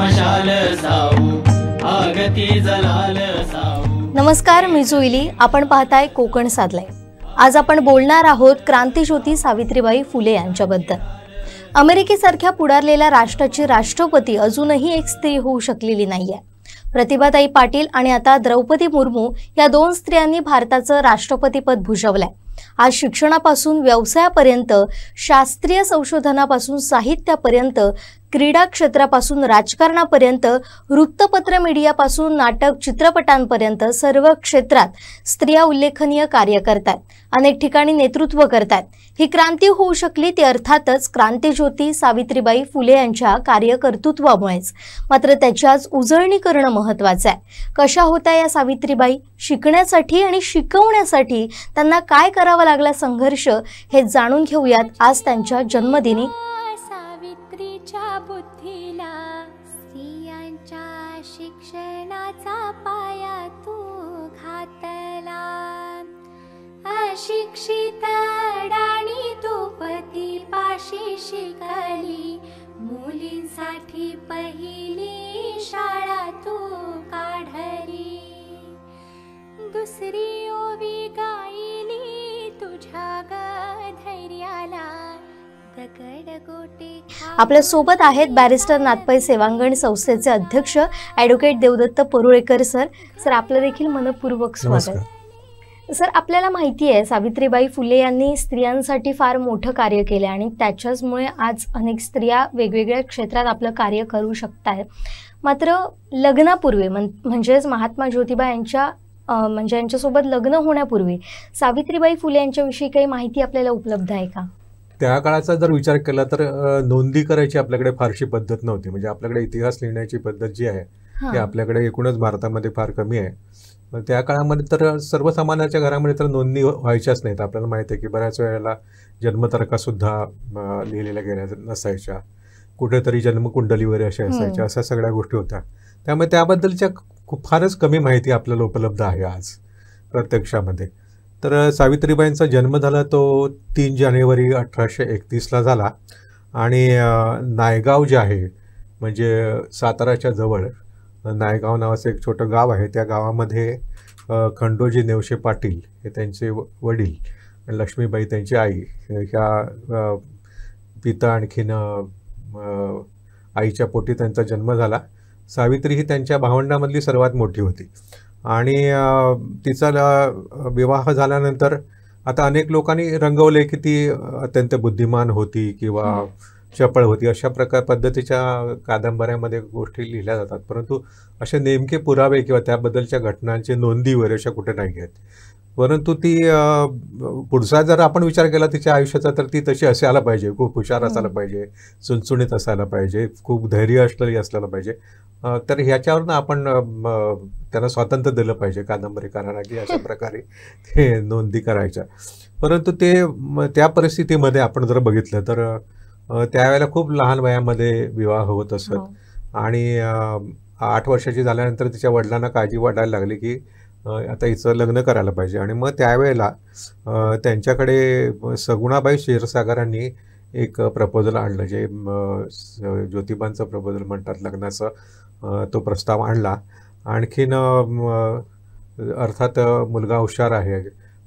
मशाल साऊ आगती जलाल साऊ। नमस्कार, मी जुईली. आपण पाहताय कोकण साधलंय. आज आपण बोलणार आहोत क्रांतीज्योती सावित्रीबाई फुले यांच्याबद्दल. अमेरिकेसारख्या पुढारलेल्या राष्ट्राची राष्ट्रपती अजूनही एक स्त्री होऊ शकलेली नाहीये. प्रतिभाताई पाटील आणि आता द्रौपदी मुर्मू या दोन स्त्रियांनी भारताचं राष्ट्रपतीपद भूषवलंय. आज शिक्षणापासून व्यवसायापर्यंत, शास्त्रीय संशोधनापासून साहित्यापर्यंत, क्रीडा क्षेत्रापासून राजकारणापर्यंत, वृत्तपत्र मीडियापासून नाटक चित्रपटांपर्यंत सर्व क्षेत्रात स्त्रिया उल्लेखनीय कार्य करतात. अनेक ठिकाणी नेतृत्व करतात. ही क्रांती होऊ शकली ती अर्थातच क्रांतीज्योती सावित्रीबाई फुले यांच्या कार्यकर्तृत्वामुळेच. मात्र त्याची आज उजळणी करणं महत्त्वाचं आहे. कशा होत्या या सावित्रीबाई? शिकण्यासाठी आणि शिकवण्यासाठी त्यांना काय करावा लागला संघर्ष, हे जाणून घेऊयात आज त्यांच्या जन्मदिनी. सावित्रीच्या बुद्धीला स्त्रियांच्या शिक्षणाचा पाया तू घातला. अशिक्षित अडाणी तू पतीपाशी शिकली. मुलींसाठी पहिली शाळा तू काढली. दुसरी ओवी गायली तुझ्या धैर्याला. आपल्या सोबत आहेत बॅरिस्टर नाथपै सेवांगण संस्थेचे अध्यक्ष advocate Devdatt Parulekar sir. Sir, आपलं देखील मनपूर्वक स्वागत. सर, आपल्याला माहिती आहे सावित्रीबाई फुले यांनी स्त्रियांसाठी फार मोठं कार्य केलं आणि त्याच्याचमुळे आज अनेक स्त्रिया वेगवेगळ्या क्षेत्रात आपलं कार्य करू शकत आहेत. मात्र लग्नापूर्वी म्हणजेच महात्मा ज्योतिबा यांच्यासोबत लग्न होण्यापूर्वी सावित्रीबाई फुले यांच्याविषयी काही माहिती आपल्याला उपलब्ध आहे का? त्या काळाचा जर विचार केला तर नोंदी करायची आपल्याकडे फारशी पद्धत नव्हती. म्हणजे आपल्याकडे इतिहास लिहिण्याची पद्धत जी आहे ती आपल्याकडे एकूणच भारतामध्ये फार कमी आहे. पण त्या काळामध्ये तर सर्वसामान्याच्या घरामध्ये तर नोंदणी व्हायच्याच नाहीत. आपल्याला माहिती आहे की बऱ्याच वेळेला जन्मतारखासुद्धा लिहिलेल्या गेल्या नसायच्या. कुठेतरी जन्मकुंडली वगैरे अशा असायच्या. अशा सगळ्या गोष्टी होत्या. त्यामुळे त्याबद्दलच्या फारच कमी माहिती आपल्याला उपलब्ध आहे आज प्रत्यक्षामध्ये. तर सावित्रीबाईंचा जन्म झाला तो 3 जानेवारी 1831ला झाला. आणि नायगाव जे आहे म्हणजे साताराच्या जवळ नायगाव नावाचं एक छोटं गाव आहे. त्या गावामध्ये खंडोजी नेवशे पाटील हे त्यांचे वडील आणि लक्ष्मीबाई त्यांची आई ह्या पिता आणखीन आईच्या पोटी त्यांचा जन्म झाला. सावित्री ही त्यांच्या भावंडामधली सर्वात मोठी होती. आणि तिचा विवाह झाल्यानंतर आता अनेक लोकांनी रंगवले की ती अत्यंत बुद्धिमान होती किंवा चपळ होती. अशा पद्धतीच्या कादंबऱ्यामध्ये गोष्टी लिहिल्या जातात. परंतु असे नेमके पुरावे किंवा त्याबद्दलच्या घटनांचे नोंदी वगैरे अशा कुठे नाही आहेत. परंतु ती पुढचा जर आपण विचार केला तिच्या आयुष्याचा तर ती तशी असायला पाहिजे. खूप हुशार असायला पाहिजे, चुणचुणीत असायला पाहिजे, खूप धैर्य असलेली असलेलं पाहिजे. तर ह्याच्यावरनं आपण त्यांना स्वातंत्र्य दिलं पाहिजे कादंबरीकारांना की अशा प्रकारे ते नोंदी करायच्या. परंतु त्या परिस्थितीमध्ये आपण जर बघितलं तर त्यावेळेला खूप लहान वयामध्ये विवाह होत असत. आणि 8 वर्षाची झाल्यानंतर तिच्या वडिलांना काळजी वाटायला लागली की आता हिचं लग्न करायला पाहिजे. आणि मग त्यावेळेला त्यांच्याकडे सगुणाबाई क्षीरसागरांनी एक प्रपोजल आणलं, जे ज्योतिबांचं प्रपोजल म्हणतात लग्नाचं. तो प्रस्ताव आणला. आणखीन अर्थात मुलगा हुशार आहे,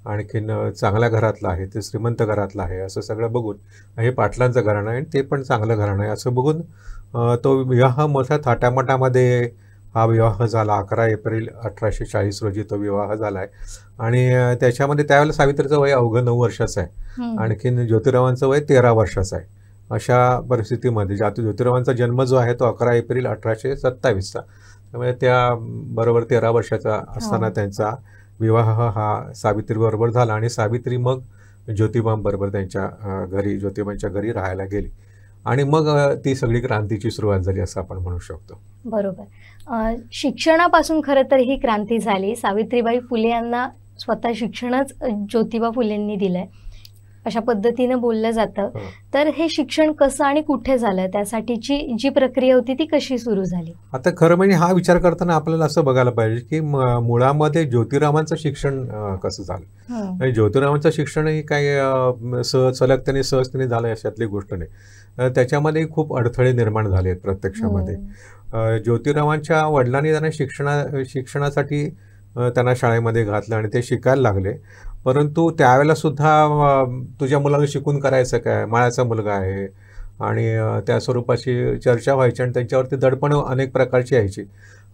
आणखीन चांगल्या घरातला आहे, ते श्रीमंत घरातला आहे असं सगळं बघून, हे पाटलांचं घराणं आहे आणि ते पण चांगलं घराणं आहे असं बघून तो विवाह मोठ्या थाटामाटामध्ये हा विवाह झाला. 11 एप्रिल 1840 रोजी तो विवाह झाला आहे. आणि त्याच्यामध्ये त्यावेळेला सावित्रीचं वय अवघं 9 वर्षाचं आहे. आणखीन ज्योतिरावांचं वय 13 वर्षाचं आहे. अशा परिस्थितीमध्ये ज्योतिरावांचा जन्म जो आहे तो 11 एप्रिल 1827चा. त्यामुळे त्या बरोबर 13 वर्षाचा असताना त्यांचा विवाह हा सावित्रीबरोबर झाला. आणि सावित्री मग ज्योतिबांबरोबर त्यांच्या घरी, ज्योतिबांच्या घरी राहायला गेली. आणि मग ती सगळी क्रांतीची सुरुवात झाली असं आपण म्हणू शकतो. बरोबर. शिक्षणापासून खरं तर ही क्रांती झाली. सावित्रीबाई फुले यांना स्वतः शिक्षणच ज्योतिबा फुलेंनी दिलंय. अशा पद्धतीनं बोललं जातं. तर हे शिक्षण कसं आणि कुठे झालं, त्यासाठीची जी प्रक्रिया होती ती कशी सुरू झाली? आता खरं म्हणजे हा विचार करताना आपल्याला असं बघायला पाहिजे की मुळामध्ये ज्योतिरावांचं शिक्षण कसं झालं. आणि ज्योतिरावांचं शिक्षण ही काही सलगतेने सहजतेने झालं अशातली गोष्ट नाही. त्याच्यामध्ये खूप अडथळे निर्माण झाले आहेत प्रत्यक्षामध्ये. ज्योतिरावांच्या वडिलांनी त्यांना शिक्षणासाठी त्यांना शाळेमध्ये घातलं आणि ते शिकायला लागले. परंतु त्यावेळेला सुद्धा तुझ्या मुलाला शिकून करायचं काय, माळ्याचा मुलगा आहे आणि त्या स्वरूपाची चर्चा व्हायची आणि त्यांच्यावरती दडपण अनेक प्रकारची यायची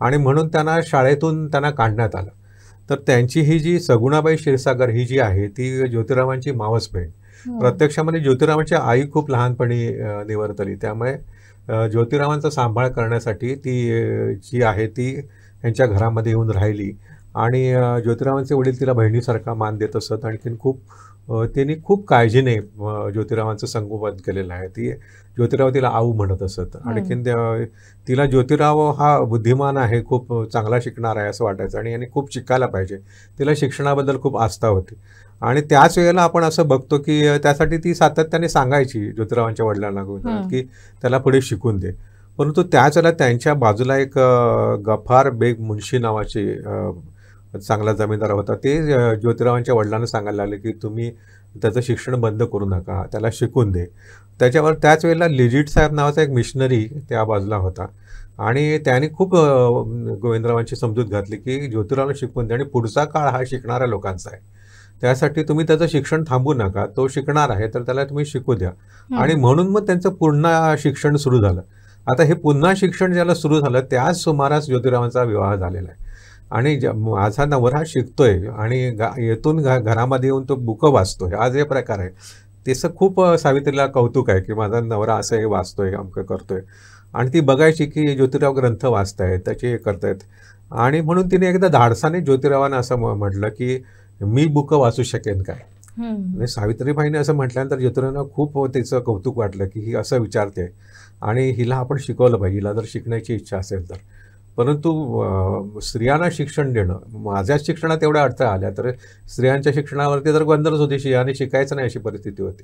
आणि म्हणून त्यांना शाळेतून त्यांना काढण्यात आलं. तर त्यांची ही जी सगुणाबाई क्षीरसागर ही जी आहे ती ज्योतिरावांची मावस बहीण. प्रत्यक्षामध्ये ज्योतिरावांची आई खूप लहानपणी निवर्तली, त्यामुळे ज्योतिरावांचा सांभाळ करण्यासाठी ती जी आहे ती यांच्या घरामध्ये येऊन राहिली आणि ज्योतिरावांचे वडील तिला बहिणीसारखा मान देत असत. आणखीन त्यांनी खूप काळजीने ज्योतिरावांचं संगोपन केलेलं आहे. ज्योतिराव तिला आऊ म्हणत असत. आणखीन तिला ज्योतिराव हा बुद्धिमान आहे, खूप चांगला शिकणार आहे असं वाटायचं आणि यांनी खूप शिकायला पाहिजे. तिला शिक्षणाबद्दल खूप आस्था होती आणि त्याच वेळेला आपण असं बघतो की त्यासाठी ती सातत्याने सांगायची ज्योतिरावांच्या वडिलांना की त्याला पुढे शिकून दे. परंतु त्याच वेळेला त्यांच्या बाजूला एक गफार बेग मुन्शी नावाची चांगला जमीनदार होता. ते ज्योतिरावांच्या वडिलांना सांगायला लागले की तुम्ही त्याचं शिक्षण बंद करू नका, त्याला शिकून दे. त्याच्यावर त्याच वेळेला लिजिट साहेब नावाचा एक मिशनरी त्या बाजूला होता आणि त्याने खूप गोविंदरावांची समजूत घातली की ज्योतिरावला शिकवून दे आणि पुढचा काळ हा शिकणाऱ्या लोकांचा आहे, त्यासाठी तुम्ही त्याचं शिक्षण थांबू नका, तो शिकणार आहे तर त्याला तुम्ही शिकू द्या. आणि म्हणून मग त्यांचं पुन्हा शिक्षण सुरू झालं. आता हे पुन्हा शिक्षण ज्याला सुरू झालं त्याच सुमारास ज्योतिरावांचा विवाह झालेला आहे आणि माझा नवरा शिकतोय आणि येथून घरामध्ये येऊन तो बुकं वाचतोय, हा जे प्रकार आहे त्याचं खूप सावित्रीला कौतुक आहे की माझा नवरा असं हे वाचतोय, अमकं करतोय. आणि ती बघायची की ज्योतिराव ग्रंथ वाचतायत, त्याचे हे करतायत. आणि म्हणून तिने एकदा धाडसाने ज्योतिरावांना असं म्हटलं की मी बुकं वाचू शकेन काय. सावित्रीबाईने असं म्हटल्यानंतर ज्योतिरावांना खूप त्याचं कौतुक वाटलं की ही असं विचारते आणि हिला आपण शिकवलं पाहिजे, हिला जर शिकण्याची इच्छा असेल तर. परंतु स्त्रियांना शिक्षण देणं, माझ्याच शिक्षणात एवढ्या अडथळा आल्या तर स्त्रियांच्या शिक्षणावरती तर बंदरच होती, स्त्रियांनी शिकायचं नाही अशी परिस्थिती होती.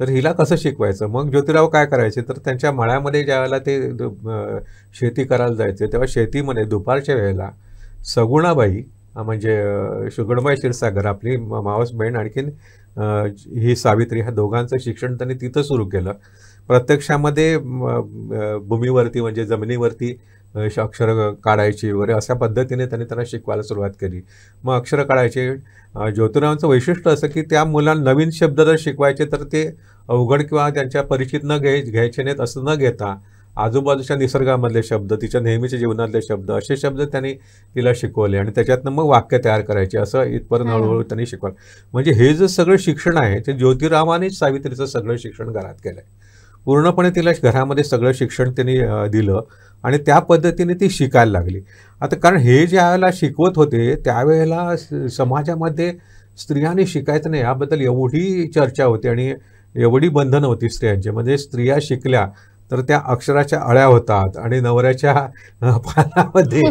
तर हिला कसं शिकवायचं. मग ज्योतिराव काय करायचे तर त्यांच्या मळ्यामध्ये ज्यावेळेला ते शेती करायला जायचे तेव्हा शेतीमध्ये दुपारच्या वेळेला सगुणाबाई म्हणजे सगुणाबाई क्षीरसागर आपली मावस बहीण आणखीन ही सावित्री, ह्या दोघांचं शिक्षण त्यांनी तिथं सुरू केलं. प्रत्यक्षामध्ये भूमीवरती म्हणजे जमिनीवरती अक्षर काढायची वगैरे अशा पद्धतीने त्यांनी त्यांना शिकवायला सुरुवात केली. मग अक्षर काढायचे. ज्योतिरावांचं वैशिष्ट्य असं की त्या मुलांना नवीन शब्द जर शिकवायचे तर ते अवघड किंवा त्यांच्या परिचित घ्यायचे नाहीत असं न घेता आजूबाजूच्या निसर्गामधले शब्द, तिच्या नेहमीच्या जीवनातले शब्द, असे शब्द त्यांनी तिला शिकवले आणि त्याच्यातनं मग वाक्य तयार करायचे. असं इथपर्यंत हळूहळू त्यांनी शिकवलं. म्हणजे हे जे सगळं शिक्षण आहे ते ज्योतिरावानेच सावित्रीचं सगळं शिक्षण घरात केलं आहे. पूर्णपणे तिला घरामध्ये सगळं शिक्षण त्यांनी दिलं आणि त्या पद्धतीने ती शिकायला लागली. आता कारण हे ज्या वेळेला शिकवत होते त्यावेळेला समाजामध्ये स्त्रियांनी शिकायचं नाही याबद्दल एवढी चर्चा होती आणि एवढी बंधनं होती स्त्रियांची. म्हणजे स्त्रिया शिकल्या तर त्या अक्षराच्या अळ्या होतात आणि नवऱ्याच्या पानामध्ये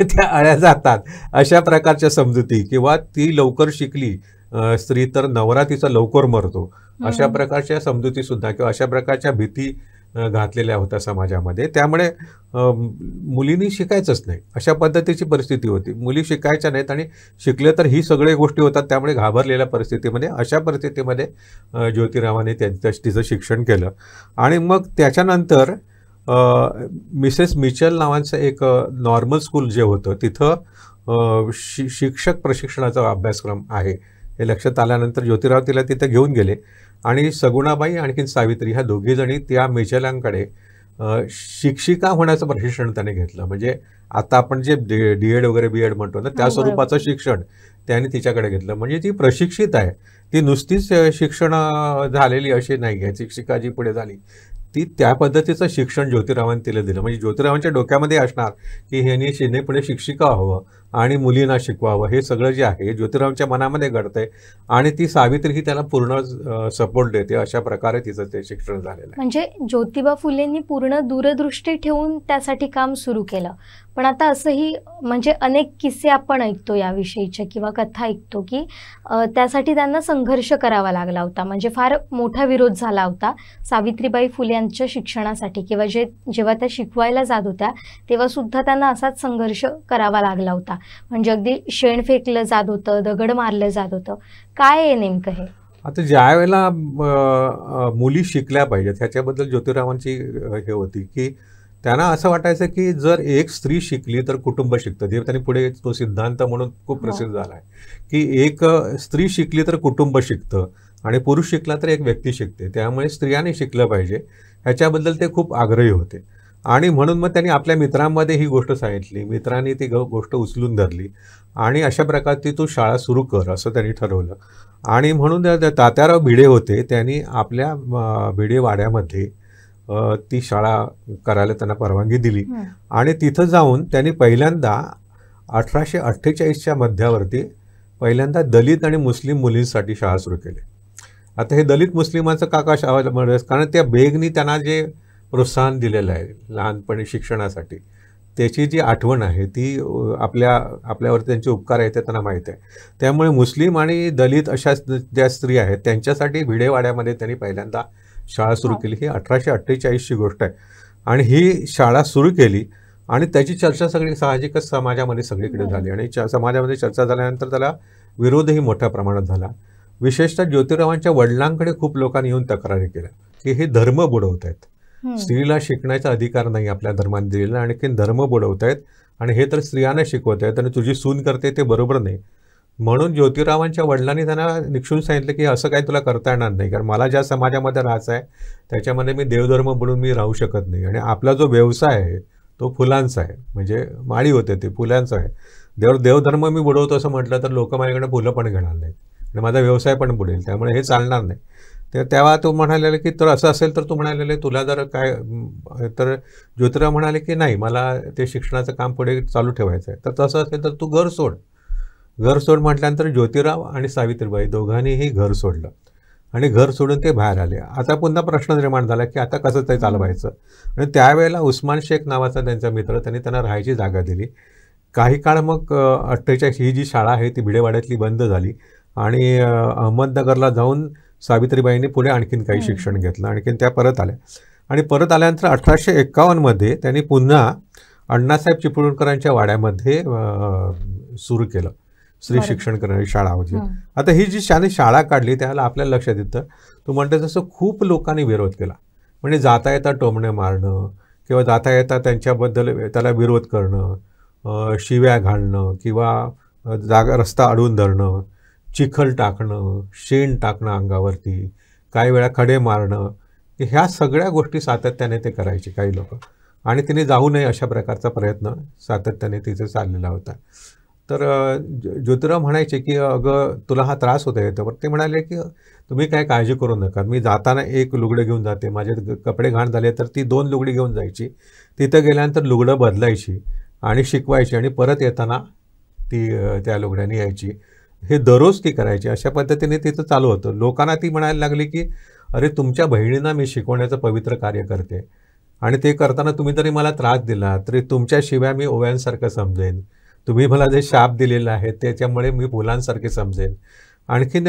त्या अळ्या जातात, अशा प्रकारच्या समजुती. किंवा ती लवकर शिकली स्त्री तर नवरा तिचा लवकर मरतो, अशा प्रकारच्या समजुती सुद्धा किंवा अशा प्रकारच्या भीती घातलेल्या होत्या समाजामध्ये. त्यामुळे मुलींनी शिकायचंच नाही अशा पद्धतीची परिस्थिती होती. मुली शिकायच्या नाहीत आणि शिकले तर ही सगळ्या गोष्टी होतात. त्यामुळे घाबरलेल्या परिस्थितीमध्ये अशा परिस्थितीमध्ये ज्योतिरावाने तिचं शिक्षण केलं. आणि मग त्याच्यानंतर मिसेस मिचल नावाचं एक नॉर्मल स्कूल जे होतं तिथं शिक्षक प्रशिक्षणाचा अभ्यासक्रम आहे हे लक्षात आल्यानंतर ज्योतिराव तिला तिथं घेऊन गेले आणि सगुणाबाई आणखीन सावित्री ह्या दोघीजणी त्या मिचलांकडे शिक्षिका होण्याचं प्रशिक्षण त्याने घेतलं. म्हणजे आता आपण जे DED वगैरे BEd म्हणतो ना त्या स्वरूपाचं शिक्षण त्याने तिच्याकडे घेतलं. म्हणजे ती प्रशिक्षित आहे, ती नुसतीच शिक्षण झालेली अशी नाही आहे. शिक्षिका जी पुढे झाली ती त्या पद्धतीचं शिक्षण ज्योतिरावांनी तिला दिलं. म्हणजे ज्योतिरावांच्या डोक्यामध्ये असणार की ह्यांनी शिने पुढे शिक्षिका व्हावं आणि मुलींना शिकवावं, हे सगळं जे आहे ज्योतिरावांच्या मनामध्ये घडतंय आणि ती सावित्री ही त्याला पूर्ण सपोर्ट देते. अशा प्रकारे तिचं ते शिक्षण झालेलं आहे. म्हणजे ज्योतिबा फुलेंनी पूर्ण दूरदृष्टी ठेवून त्यासाठी काम सुरू केलं. पण आता असंही म्हणजे अनेक किस्से आपण ऐकतो याविषयीचे किंवा कथा ऐकतो की त्यासाठी त्यांना संघर्ष करावा लागला होता. म्हणजे फार मोठा विरोध झाला होता सावित्रीबाई फुले यांच्या शिक्षणासाठी किंवा जेव्हा त्या शिकवायला जात होत्या तेव्हा सुद्धा त्यांना असाच संघर्ष करावा लागला होता. म्हणजे अगदी शेण फेकलं जात होतं, दगड मारलं जात होतं. काय आहे नेमकं हे? आता ज्या वेळेला मुली शिकल्या पाहिजेत ह्याच्याबद्दल ज्योतिरावांची हे होती की त्यांना असं वाटायचं की जर एक स्त्री शिकली तर कुटुंब शिकतं. ते त्यांनी पुढे तो सिद्धांत म्हणून खूप प्रसिद्ध झाला आहे की एक स्त्री शिकली तर कुटुंब शिकतं आणि पुरुष शिकला तर एक व्यक्ती शिकते. त्यामुळे स्त्रियांनी शिकलं पाहिजे ह्याच्याबद्दल ते खूप आग्रही होते. आणि म्हणून मग त्यांनी आपल्या मित्रांमध्ये ही गोष्ट सांगितली. मित्रांनी ती गोष्ट उचलून धरली आणि अशा प्रकारची तू शाळा सुरू कर असं त्यांनी ठरवलं. आणि म्हणून तात्याराव भिडे होते, त्यांनी आपल्या भिडे वाड्यामध्ये ती शाळा करायला त्यांना परवानगी दिली. आणि तिथं जाऊन त्यांनी पहिल्यांदा 1848च्या मध्यावरती पहिल्यांदा दलित आणि मुस्लिम मुलींसाठी शाळा सुरू केली. आता हे दलित मुस्लिमांचं काका शाळा, कारण त्या बेगनी त्यांना जे प्रोत्साहन दिलेलं आहे लहानपणी शिक्षणासाठी, त्याची जी आठवण आहे ती आपल्यावर त्यांचे उपकार आहेत ते त्यांना माहीत आहे. त्यामुळे मुस्लिम आणि दलित अशा ज्या स्त्री आहेत त्यांच्यासाठी भिडेवाड्यामध्ये त्यांनी पहिल्यांदा शाळा सुरू केली. ही 1848ची गोष्ट आहे. आणि ही शाळा सुरू केली आणि त्याची चर्चा सगळी साहजिकच समाजामध्ये सगळीकडे झाली. आणि समाजामध्ये चर्चा झाल्यानंतर त्याला विरोधही मोठ्या प्रमाणात झाला. विशेषतः ज्योतिरावांच्या वडिलांकडे खूप लोकांनी येऊन तक्रारी केल्या की हे धर्म बुडवत आहेत, स्त्रीला शिकण्याचा अधिकार नाही आपल्या धर्माने दिलेला, आणखीन धर्म बुडवत आहेत आणि हे तर स्त्रियांना शिकवत आहेत आणि तुझी सून करते ते बरोबर नाही. म्हणून ज्योतिरावांच्या वडिलांनी त्यांना निक्षून सांगितलं की असं काही तुला करता येणार नाही, कारण मला ज्या समाजामध्ये राहायचं आहे त्याच्यामध्ये मी देवधर्म बुडून मी राहू शकत नाही. आणि आपला जो व्यवसाय आहे तो फुलांचा आहे, म्हणजे माळी होते ते फुलांचा आहे. देवधर्म मी बुडवतो असं म्हटलं तर लोक माझ्याकडे फुलं पण घेणार नाहीत आणि माझा व्यवसाय पण बुडेल, त्यामुळे हे चालणार नाही. तेव्हा तो म्हणालेला की तर असं असेल तर तू म्हणालेले तुला जर काय, तर ज्योतिराव म्हणाले की नाही मला ते शिक्षणाचं काम पुढे चालू ठेवायचं आहे. तर तसं असेल तर तू घर सोड. घर सोड म्हटल्यानंतर ज्योतिराव आणि सावित्रीबाई दोघांनीही घर सोडलं आणि घर सोडून ते बाहेर आले. आता पुन्हा प्रश्न निर्माण झाला की आता कसं ते चालवायचं. आणि त्यावेळेला उस्मान शेख नावाचा त्यांचा मित्र, त्यांना राहायची जागा दिली. काही काळ मग 48 ही जी शाळा आहे ती भिडेवाड्यातली बंद झाली आणि अहमदनगरला जाऊन सावित्रीबाईंनी पुढे आणखीन काही शिक्षण घेतलं. आणखीन त्या परत आल्या आणि परत आल्यानंतर 1851मध्ये त्यांनी पुन्हा अण्णासाहेब चिपळूणकरांच्या वाड्यामध्ये सुरू केलं स्त्री शिक्षण करणारी शाळा होती. आता ही जी शाळा काढली त्याला आपल्याला लक्षात येतं, तू म्हणते तसं खूप लोकांनी विरोध केला. म्हणजे जाता येता टोमणे मारणं किंवा जाता येता त्यांच्याबद्दल त्याला विरोध करणं, शिव्या घालणं किंवा रस्ता अडवून धरणं, चिखल टाकणं, शेण टाकणं अंगावरती, काही वेळा खडे मारणं, ह्या सगळ्या गोष्टी सातत्याने ते करायचे काही लोक. आणि तिने जाऊ नये अशा प्रकारचा प्रयत्न सातत्याने तिथे चाललेला होता. तर ज्योतिराव म्हणायचे की अगं तुला हा त्रास होता येतो. पण ते म्हणाले की तुम्ही काय काळजी करू नका, मी जाताना एक लुगडं घेऊन जाते, माझे कपडे घाण झाले तर ती 2 लुगडी घेऊन जायची, तिथं गेल्यानंतर लुगडं बदलायची आणि शिकवायची आणि परत येताना ती त्या लुगड्याने यायची. हे दररोज ती करायची. अशा पद्धतीने तिथं चालू होतं. लोकांना ती म्हणायला लागली की अरे तुमच्या बहिणींना मी शिकवण्याचं पवित्र कार्य करते आणि ते करताना तुम्ही तरी मला त्रास दिला तरी तुमच्याशिवाय मी ओव्यांसारखं समजेन, तुम्ही मला जे शाप दिलेला आहे त्याच्यामुळे मी फुलांसारखे समजेन, आणखीन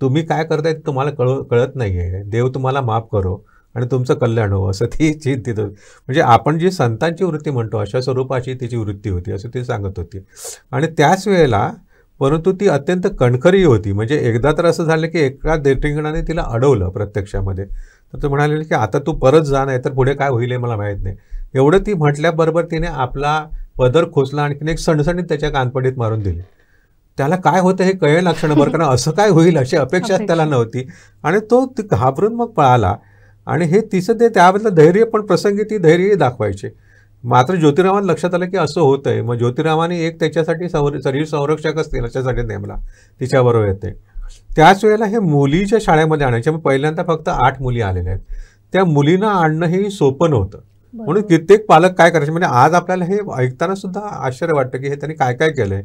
तुम्ही काय करताय तुम्हाला कळत नाही आहे, देव तुम्हाला माफ करो आणि तुमचं कल्याण हो, असं ती चिंतित होती. म्हणजे आपण जी संतांची वृत्ती म्हणतो अशा स्वरूपाची तिची वृत्ती होती असं ती सांगत होती. आणि त्याच वेळेला परंतु ती अत्यंत कणखरी होती. म्हणजे एकदा तर असं झालं की एका ठिकाणाने तिला अडवलं प्रत्यक्षामध्ये, तर ते म्हणाले की आता तू परत जा, नाही तर पुढे काय होईल हे मला माहीत नाही. एवढं ती म्हटल्याबरोबर तिने आपला पदर खोचला, आणखीन एक सणसणीत त्याच्या कानपडीत मारून दिली. त्याला काय होतं हे कळे लक्षणं बरं, कारण असं काय होईल अशी अपेक्षाच त्याला नव्हती आणि तो घाबरून मग पळाला. आणि हे तिचं ते त्याबद्दल धैर्य, पण प्रसंगी ती धैर्यही दाखवायचे. मात्र ज्योतिरावांना लक्षात आलं की असं होतं आहे. मग ज्योतिरावांनी एक त्याच्यासाठी शरीर संरक्षकच त्याच्यासाठी नेमला, तिच्याबरोबर येते. त्याच वेळेला हे मुलीच्या शाळेमध्ये आणायच्या. मग पहिल्यांदा फक्त 8 मुली आलेल्या आहेत. त्या मुलींना आणणं हे सोपं नव्हतं. म्हणून कित्येक पालक काय करायचे, म्हणजे आज आपल्याला हे ऐकताना सुद्धा आश्चर्य वाटतं की हे त्यांनी काय काय केलंय.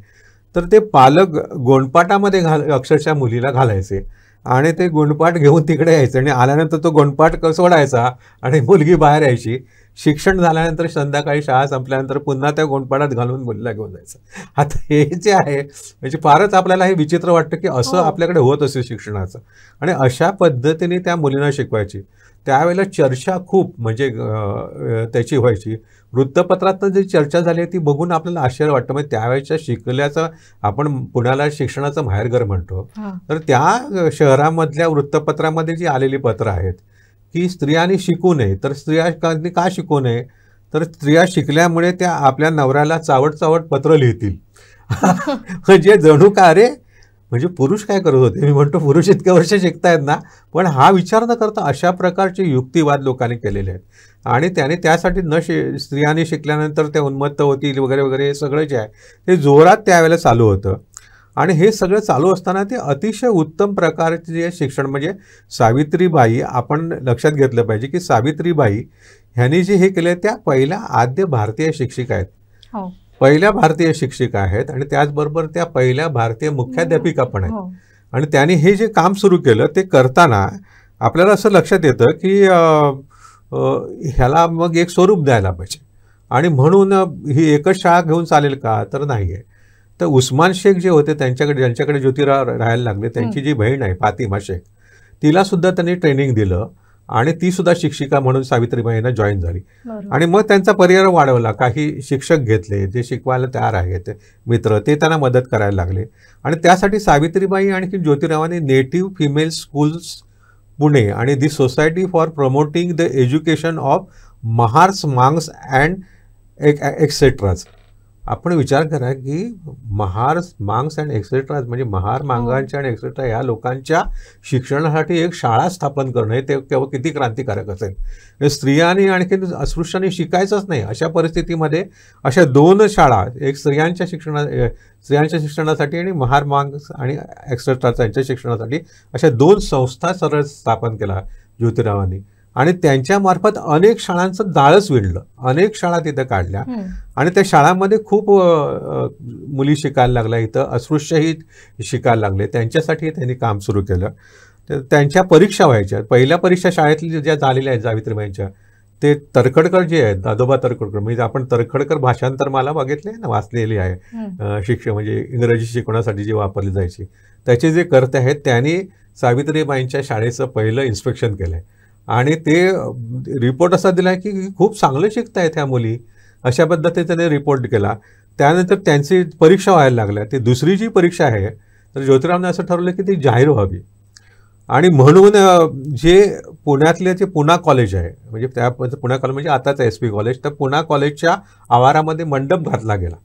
तर ते पालक गोंडपाटामध्ये अक्षरशः मुलीला घालायचे आणि ते गोंडपाट घेऊन तिकडे यायचं आणि आल्यानंतर तो गोंडपाट सोडायचा आणि मुलगी बाहेर यायची. शिक्षण झाल्यानंतर संध्याकाळी शाळा संपल्यानंतर पुन्हा त्या गोंडपाटात घालून मुलीला घेऊन जायचं. आता हे जे आहे म्हणजे फारच आपल्याला हे विचित्र वाटतं की असं आपल्याकडे होत असेल शिक्षणाचं. आणि अशा पद्धतीने त्या मुलींना शिकवायची. त्यावेळेला चर्चा खूप म्हणजे त्याची व्हायची. वृत्तपत्रात जी चर्चा झाली ती बघून आपल्याला आश्चर्य वाटतं. म्हणजे त्यावेळेच्या शिकल्याचं, आपण पुण्याला शिक्षणाचं माहेरघर म्हणतो, तर त्या शहरामधल्या वृत्तपत्रामध्ये जी आलेली पत्र आहेत की स्त्रियांनी शिकू नये. तर स्त्रियांनी का शिकू नये, तर स्त्रिया शिकल्यामुळे त्या आपल्या नवऱ्याला चावट चावट पत्र लिहितील. म्हणजे जणू का अरे म्हणजे पुरुष काय करत होते. मी म्हणतो पुरुष इतक्या वर्ष शिकतायत ना, पण हा विचार न करता अशा प्रकारचे युक्तिवाद लोकांनी केलेले आहेत. आणि त्याने त्यासाठी स्त्रियांनी शिकल्यानंतर त्या उन्मत्त होतील वगैरे वगैरे हे सगळं जे आहे ते जोरात त्यावेळेला चालू होतं. आणि हे सगळं चालू असताना ते अतिशय उत्तम प्रकारचे जे शिक्षण, म्हणजे सावित्रीबाई, आपण लक्षात घेतलं पाहिजे की सावित्रीबाई ह्यांनी जे हे केलं त्या पहिल्या आद्य भारतीय शिक्षिका आहेत. पहिल्या भारतीय शिक्षिका आहेत आणि त्याचबरोबर त्या पहिल्या भारतीय मुख्याध्यापिका पण आहेत. आणि त्यांनी हे जे काम सुरू केलं ते करताना आपल्याला असं लक्षात येतं की ह्याला मग एक स्वरूप द्यायला पाहिजे. आणि म्हणून ही एकच शाळा घेऊन चालेल का, तर नाही आहे. तर उस्मान शेख जे होते ज्यांच्याकडे ज्योतिराव राहायला लागले, त्यांची जी बहीण आहे फातिमा शेख, तिला सुद्धा त्यांनी ट्रेनिंग दिलं आणि ती सुद्धा शिक्षिका म्हणून सावित्रीबाईंना जॉईन झाली. आणि मग त्यांचा करिअर वाढवला. काही शिक्षक घेतले जे शिकवायला तयार आहेत मित्र, ते त्यांना मदत करायला लागले. आणि त्यासाठी सावित्रीबाई आणि ज्योतिरावांनी नेटिव्ह फिमेल स्कूल्स पुणे आणि the society for promoting the education of Mahars Mangs and etceteras. आपण विचार करा की महार्स मांग्स अँड एक्सेट्राज म्हणजे महार मांगांच्या आणि एक्सेट्रा या लोकांच्या शिक्षणासाठी एक शाळा स्थापन करणं हे तेव्हा किती क्रांतिकारक असेल. स्त्रियांनी आणखी अस्पृश्यांनी शिकायचंच नाही अशा परिस्थितीमध्ये अशा 2 शाळा, एक स्त्रियांच्या शिक्षणासाठी आणि महार मांग्स आणि एक्सेट्राचा यांच्या शिक्षणासाठी अशा 2 संस्था सरळ स्थापन केल्या ज्योतिरावांनी. आणि त्यांच्यामार्फत अनेक शाळांचं जाळंच विणलं. अनेक शाळा तिथं काढल्या आणि त्या शाळांमध्ये खूप मुली शिकायला लागल्या. इथं अस्पृश्यही शिकायला लागले. त्यांच्यासाठी त्यांनी काम सुरू केलं. तर त्यांच्या परीक्षा व्हायच्या. पहिल्या परीक्षा शाळेतल्या ज्या झालेल्या आहेत सावित्रीबाईंच्या, ते तरखडकर जे आहेत, दादोबा तरखडकर, म्हणजे आपण तरखडकर भाषांतर मला बघितले ना, वाचलेली आहे. म्हणजे इंग्रजी शिकवण्यासाठी जी वापरली जायची, त्याचे जे कर्ते आहेत त्यांनी सावित्रीबाईंच्या शाळेचं पहिलं इन्स्पेक्शन केलं आहे. आणि ते रिपोर्ट असा दिला की खूप चांगलं शिकतायत ह्या मुली, अशा पद्धतीने त्याने रिपोर्ट केला. त्यानंतर त्यांची परीक्षा व्हायला लागल्या. ती दुसरी जी परीक्षा आहे तर ज्योतिरावांनी असं ठरवलं की ती जाहीर व्हावी. आणि म्हणून जे पुण्यातले जे पुणा कॉलेज आहे, म्हणजे त्या पुणा कॉलेज म्हणजे आताच SP कॉलेज, तर पुणा कॉलेजच्या आवारामध्ये मंडप घातला गेला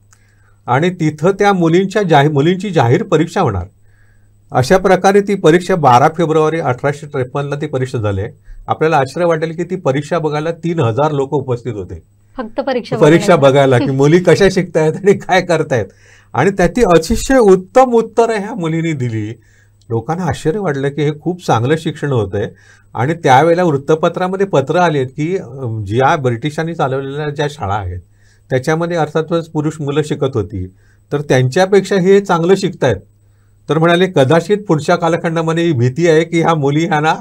आणि तिथं त्या मुलींची जाहीर परीक्षा होणार. अशा प्रकारे ती परीक्षा 12 फेब्रुवारी 1853ला ती परीक्षा झाली. आपल्याला आश्चर्य वाटेल की ती परीक्षा बघायला 3000 लोक उपस्थित होते, फक्त परीक्षा बघायला की मुली कशा शिकतायत आणि काय करतायत. आणि त्याची अतिशय उत्तम उत्तरं ह्या मुलींनी दिली. लोकांना आश्चर्य वाटलं की हे खूप चांगलं शिक्षण होतंय. आणि त्यावेळेला वृत्तपत्रामध्ये पत्र आलेत की ज्या ब्रिटिशांनी चालवलेल्या ज्या शाळा आहेत त्याच्यामध्ये अर्थातच पुरुष मुलं शिकत होती, तर त्यांच्यापेक्षा हे चांगलं शिकतायत. तर म्हणाले कदाचित पुढच्या कालखंडामध्ये ही भीती आहे की ह्या मुली ह्यांना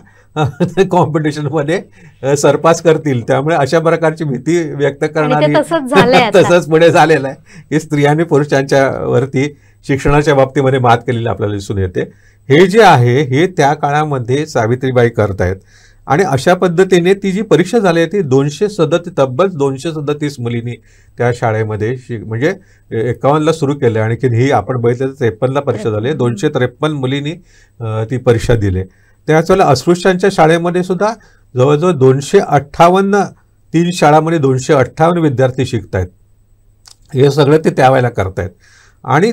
कॉम्पिटिशनमध्ये सरपास करतील. त्यामुळे अशा प्रकारची भीती व्यक्त करणारी तसंच पुढे झालेलं आहे की स्त्रियांनी पुरुषांच्या वरती शिक्षणाच्या बाबतीमध्ये मात केलेली आपल्याला दिसून येते. हे जे आहे हे त्या काळामध्ये सावित्रीबाई करतायत. आणि अशा पद्धतीने ती जी परीक्षा झाली ती तब्बल 237 मुलींनी त्या शाळेमध्ये म्हणजे 51ला सुरू केलं. आणखी ही आपण बघितलं 53ला परीक्षा झाली. 253 मुलींनी ती परीक्षा दिली. त्याच वेळेला अस्पृश्यांच्या शाळेमध्ये सुद्धा जवळजवळ 258 3 शाळांमध्ये 258 विद्यार्थी शिकतायत. हे सगळं ते त्यावेळेला करतायत. आणि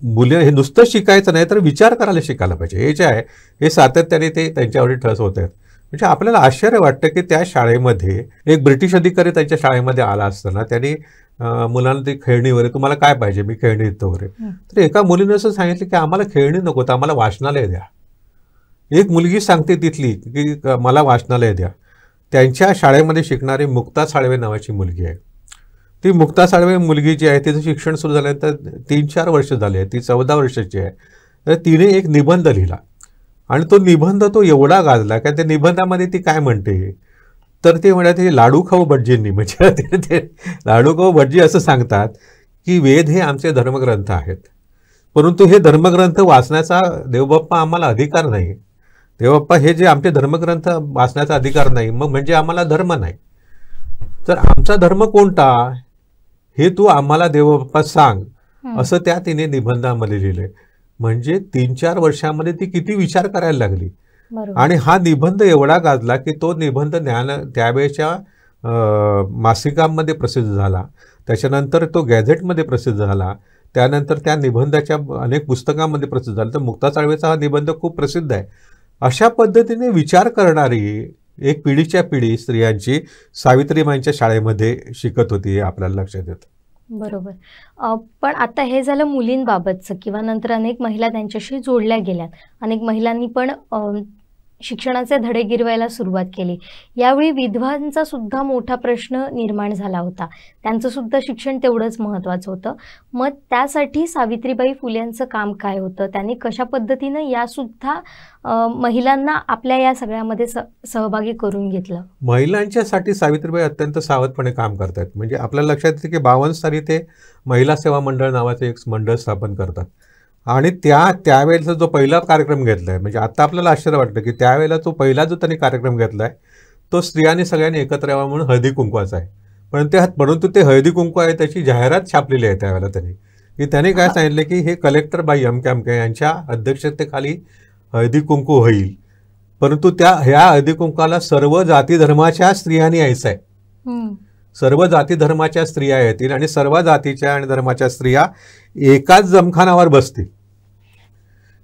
मुलं हे नुसतं शिकायचं नाही तर विचार करायला शिकायला पाहिजे. हे जे आहे हे सातत्याने ते त्यांच्यावर ठस होत आहेत. म्हणजे आपल्याला आश्चर्य वाटतं की त्या शाळेमध्ये एक ब्रिटिश अधिकारी त्यांच्या शाळेमध्ये आला असताना त्यांनी मुलांना ती खेळणी वगैरे, तुम्हाला काय पाहिजे, मी खेळणी देतो वगैरे. तर एका मुलीनं असं सांगितलं की आम्हाला खेळणी नको, तर आम्हाला वाचनालय द्या. एक मुलगी सांगते तिथली की मला वाचनालय द्या. त्यांच्या शाळेमध्ये शिकणारी मुक्ता साळवे नावाची मुलगी आहे. ती मुक्ता साळवे मुलगी जी आहे तिचं शिक्षण सुरू झाल्यानंतर 3-4 वर्ष झाले आहे, ती 14 वर्षाची आहे. तर तिने एक निबंध लिहिला आणि तो निबंध तो एवढा गाजला की त्या निबंधामध्ये ती काय म्हणते तर ते म्हणतात ते लाडू खाऊ भटजींनी, म्हणजे ते लाडू खाऊ भटजी असं सांगतात की वेद हे आमचे धर्मग्रंथ आहेत, परंतु हे धर्मग्रंथ वाचण्याचा देवबाप्पा आम्हाला अधिकार नाही. देवबाप्पा हे जे आमचे धर्मग्रंथ वाचण्याचा अधिकार नाही मग म्हणजे आम्हाला धर्म नाही. तर आमचा धर्म कोणता हे तू आम्हाला देवबाप्पा सांग, असं त्या तिने निबंधामध्ये लिहिलंय. म्हणजे 3-4 वर्षामध्ये ती किती विचार करायला लागली. आणि हा निबंध एवढा गाजला की तो निबंध त्यावेळेच्या मासिकांमध्ये प्रसिद्ध झाला. त्याच्यानंतर तो गॅझेटमध्ये प्रसिद्ध झाला. त्यानंतर त्या निबंधाच्या अनेक पुस्तकांमध्ये प्रसिद्ध झाला. तर मुक्ता साळवेचा हा निबंध खूप प्रसिद्ध आहे. अशा पद्धतीने विचार करणारी एक पिढीच्या पिढी स्त्रियांची सावित्रीबाईंच्या शाळेमध्ये शिकत होती, हे आपल्याला लक्षात येतं. बरोबर. पण आता हे झालं मुलींबाबतचं, किंवा नंतर अनेक महिला त्यांच्याशी जोडल्या गेल्यात. अनेक महिलांनी पण शिक्षणाचे धडे गिरवायला सुरुवात केली. यावेळी विधवांचा सुद्धा मोठा प्रश्न निर्माण झाला होता. त्यांचं सुद्धा शिक्षण तेवढंच महत्त्वाचं होतं. मग त्यासाठी सावित्रीबाई फुलेंचं काम काय होतं, त्यांनी कशा पद्धतीनं यासुद्धा महिलांना आपल्या या सगळ्यामध्ये सहभागी करून घेतलं? महिलांच्यासाठी सावित्रीबाई अत्यंत सावधपणे काम करतात. म्हणजे आपल्याला लक्षात येते की 52 साली ते महिला सेवा मंडळ नावाचे एक मंडळ स्थापन करतात. आणि त्यावेळेचा जो पहिला कार्यक्रम घेतला आहे, म्हणजे आता आपल्याला आश्चर्य वाटतं की त्यावेळेला तो पहिला जो त्यांनी कार्यक्रम घेतला आहे तो स्त्रियांनी सगळ्यांनी एकत्र यावा म्हणून हळदी कुंकवाचा आहे. परंतु ते हळदी कुंकू आहे त्याची जाहिरात छापलेली आहे त्यावेळेला त्यांनी, की त्याने काय सांगितलं की हे कलेक्टर बाई अमक्या अमक्या यांच्या अध्यक्षतेखाली हळदी कुंकू होईल, परंतु ह्या हळदी कुंकाला सर्व जाती धर्माच्या स्त्रियांनी यायचं आहे. सर्व जाती धर्माच्या स्त्रिया येतील आणि सर्व जातीच्या आणि धर्माच्या स्त्रिया एकाच जमखानावर बसतील.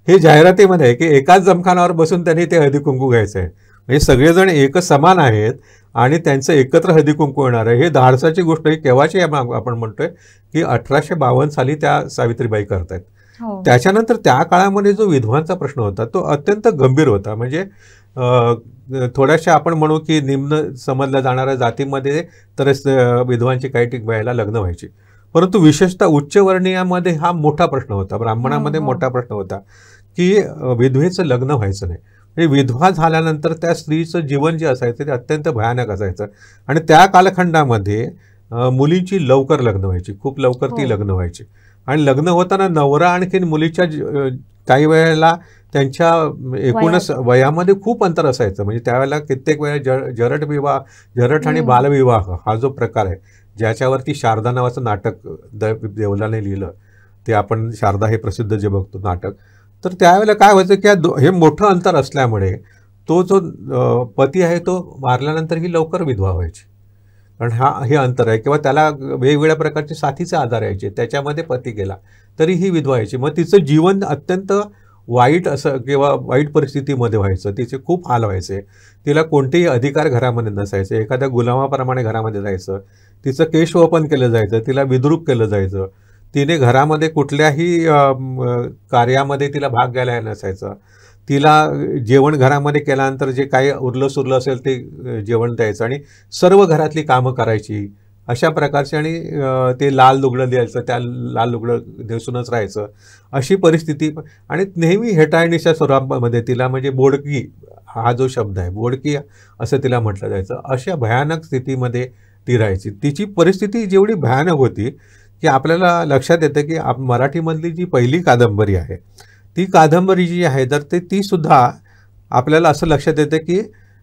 हे जाहिरातीमध्ये आहे की एकाच जमखानावर बसून त्यांनी ते हळदी कुंकू घ्यायचं आहे. म्हणजे सगळेजण एक समान आहेत आणि त्यांचं एकत्र हळदी कुंकू येणार आहे. हे धाडसाची गोष्ट ही केव्हाची आपण म्हणतोय की 1852 साली त्या सावित्रीबाई करतायत. त्याच्यानंतर त्या काळामध्ये जो विधवांचा प्रश्न होता तो अत्यंत गंभीर होता. म्हणजे थोड्याशा आपण म्हणू की निम्न समजल्या जाणाऱ्या जातीमध्ये तर विधवांची काही वेळेला लग्न व्हायची, परंतु विशेषतः उच्चवर्णीयामध्ये हा मोठा प्रश्न होता. ब्राह्मणामध्ये मोठा प्रश्न होता की विधवेचं लग्न व्हायचं नाही. म्हणजे विधवा झाल्यानंतर त्या स्त्रीचं जीवन जे असायचं ते अत्यंत भयानक असायचं. आणि त्या कालखंडामध्ये मुलींची लवकर लग्न व्हायची, खूप लवकर ती लग्न व्हायची. आणि लग्न होताना नवरा आणखीन मुलीच्या काही वेळेला त्यांच्या एकूणच वयामध्ये खूप अंतर असायचं. म्हणजे त्यावेळेला कित्येक वेळा जरट आणि बालविवाह हा जो प्रकार आहे, ज्याच्यावरती शारदा नावाचं नाटक देवलाने लिहिलं, ते आपण शारदा हे प्रसिद्ध जे बघतो नाटक, तर त्यावेळेला काय व्हायचं की हे मोठं अंतर असल्यामुळे तो जो पती आहे तो वारल्यानंतर ही लवकर विधवा व्हायची. कारण हे अंतर आहे, किंवा त्याला वेगवेगळ्या प्रकारचे साथीचे आजार यायचे, त्याच्यामध्ये पती गेला तरी ही विधवा व्हायची. मग तिचं जीवन अत्यंत वाईट असं किंवा वाईट परिस्थितीमध्ये व्हायचं. तिचे खूप हाल व्हायचे. तिला कोणतेही अधिकार घरामध्ये नसायचे. एखाद्या गुलामाप्रमाणे घरामध्ये जायचं. तिचं केशवपन केलं जायचं, तिला विद्रूप केलं जायचं. तिने घरामध्ये कुठल्याही कार्यामध्ये तिला भाग घ्यायला नसायचा. तिला जेवण घरामध्ये केल्यानंतर जे काही उरलं सुरलं असेल ते जेवण द्यायचं आणि सर्व घरातली कामं करायची अशा प्रकारचे. आणि ते लाल लुगडं द्यायचं, त्या लाल लुगडं नेसूनच राहायचं अशी परिस्थिती. आणि नेहमी हेटाळणीच्या स्वरूपामध्ये तिला, म्हणजे बोडकी हा जो शब्द आहे, बोडकी असं तिला म्हटलं जायचं. अशा भयानक स्थितीमध्ये ती राहायची. तिची परिस्थिती जेवढी भयानक होती की आपल्याला लक्षात येतं की मराठीमधली जी पहिली कादंबरी आहे ती कादंबरी जी आहे तर ती सुद्धा आपल्याला असं लक्षात येतं की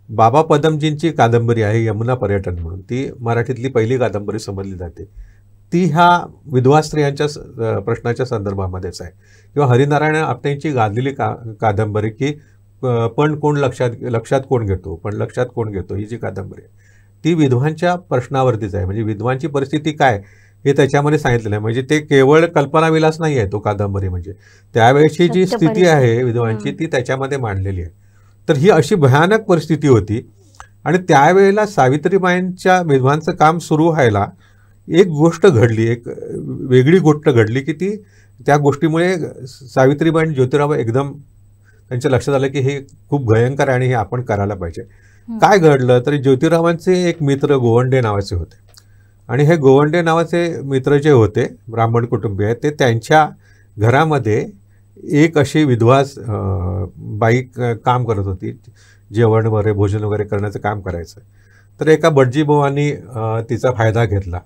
बाबा पदमजींची कादंबरी आहे यमुना पर्यटन म्हणून, ती मराठीतली पहिली कादंबरी समजली जाते. ती ह्या विधवा स्त्रियांच्या प्रश्नाच्या संदर्भामध्येच आहे. किंवा हरिनारायण आपटेंची गाजलेली कादंबरी की पण कोण लक्षात कोण घेतो, पण लक्षात कोण घेतो, ही जी कादंबरी आहे ती विधवांच्या प्रश्नावरतीच आहे. म्हणजे विधवांची परिस्थिती काय हे त्याच्यामध्ये सांगितलेलं आहे. म्हणजे ते केवळ कल्पनाविलास नाही आहे तो कादंबरी, म्हणजे त्यावेळेची जी स्थिती आहे विधवांची ती त्याच्यामध्ये मांडलेली आहे. तर ही अशी भयानक परिस्थिती होती. आणि त्यावेळेला सावित्रीबाईंच्या विधवांचं काम सुरू व्हायला एक गोष्ट घडली, एक वेगळी गोष्ट घडली की त्या गोष्टीमुळे सावित्रीबाई ज्योतिराव एकदम त्यांच्या लक्षात आलं की हे खूप भयंकर आहे आणि हे आपण करायला पाहिजे. काय घडलं तर ज्योतिरावांचे एक मित्र गोवंडे नावाचे होते आणि हे गोवंडे नावाचे मित्र जे होते ब्राह्मण कुटुंबीय आहेत, ते त्यांच्या घरामध्ये एक अशी विधवा बाई काम करत होती, जेवण वगैरे भोजन वगैरे करण्याचं काम करायचं. तर एका भटजीबुवांनी तिचा फायदा घेतला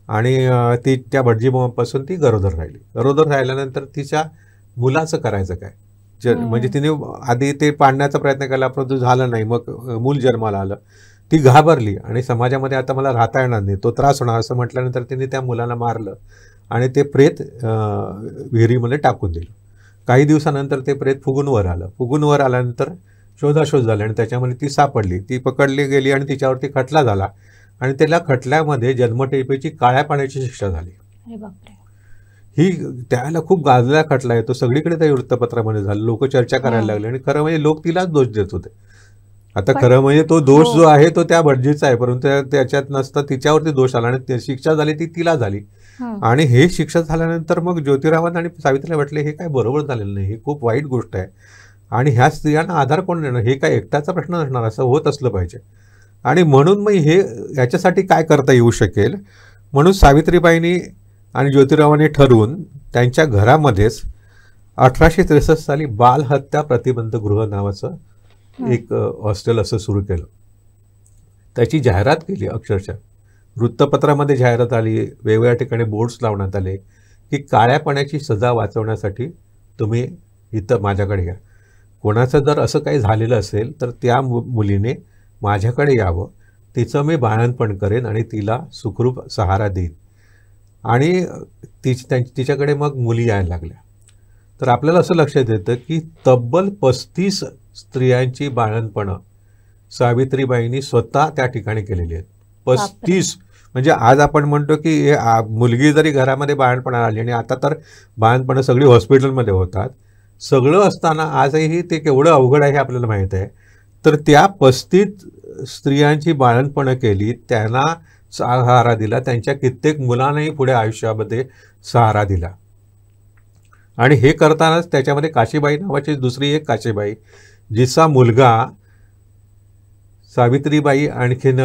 आणि ती त्या भटजीबुवांपासून ती गरोदर राहिली. गरोदर राहिल्यानंतर तिच्या मुलाचं करायचं काय, म्हणजे तिने आधी ते पाडण्याचा प्रयत्न केला परंतु झालं नाही. मग मूल जन्माला आलं. ती घाबरली आणि समाजामध्ये आता मला राहता येणार नाही, तो त्रास होणार असं म्हटल्यानंतर तिने त्या मुलाला मारलं आणि ते प्रेत विहिरीमध्ये टाकून दिलं. काही दिवसानंतर ते प्रेत फुगून वर आलं. फुगून वर आल्यानंतर शोधाशोध झाली आणि त्याच्यामध्ये ती सापडली. ती पकडली गेली आणि तिच्यावरती खटला झाला आणि त्याला खटल्यामध्ये जन्मठेपेची काळ्या पाण्याची शिक्षा झाली. अरे बापरे. ही त्याला खूप गाजला खटला आहे तो, सगळीकडे त्या वृत्तपत्रामध्ये झालं, लोक चर्चा करायला लागले आणि खरं म्हणजे लोक तिलाच दोष देत होते. आता खरं म्हणजे तो दोष जो आहे तो त्या भटजीचा आहे, परंतु त्याच्यात नसता तिच्यावरती दोष आला आणि शिक्षा झाली ती तिला झाली. आणि हे शिक्षा झाल्यानंतर मग ज्योतिरावांना आणि सावित्रीला वाटले हे काय बरोबर झालेलं नाही, ही खूप वाईट गोष्ट आहे आणि ह्या स्त्रियांना आधार कोण देणार, हे काय एकट्याचा प्रश्न नसणार, असं होत असलं पाहिजे. आणि म्हणून मग हे याच्यासाठी काय करता येऊ शकेल म्हणून सावित्रीबाईंनी आणि ज्योतिरावांनी ठरवून त्यांच्या घरामध्येच 1863 साली बालहत्या प्रतिबंध गृह नावाचं एक हॉस्टेल असं सुरू केलं. त्याची जाहिरात केली, अक्षरशः वृत्तपत्रामध्ये जाहिरात आली, वेगवेगळ्या ठिकाणी बोर्ड्स लावण्यात आले की काळ्या पाण्याची सजा वाचवण्यासाठी तुम्ही इथं माझ्याकडे या. कोणाचं जर असं काही झालेलं असेल तर त्या मुलीने माझ्याकडे यावं, तिचं मी बाळंतपण करेन आणि तिला सुखरूप सहारा देईन. आणि तिच्याकडे मग मुली यायला लागल्या. तर आपल्याला असं लक्षात येतं की तब्बल 35 स्त्रियांची बाळंतपणं सावित्रीबाईंनी स्वतः त्या ठिकाणी केलेली आहेत. 35 म्हणजे आज आपण म्हणतो की मुलगी जरी घरामध्ये बाळंतपणा आली आणि आता तर बाळंतपणं सगळी हॉस्पिटलमध्ये होतात, सगळं असताना आजही ते केवढं अवघड आहे हे आपल्याला माहीत आहे. तर त्या 35 स्त्रियांची बाळंतपणं केली, त्यांना सहारा दिला, त्यांच्या कित्येक मुलांनाही पुढे आयुष्यामध्ये सहारा दिला. आणि हे करतानाच त्याच्यामध्ये काशीबाई नावाची दुसरी एक काशीबाई, जिचा मुलगा सावित्रीबाई आणखीन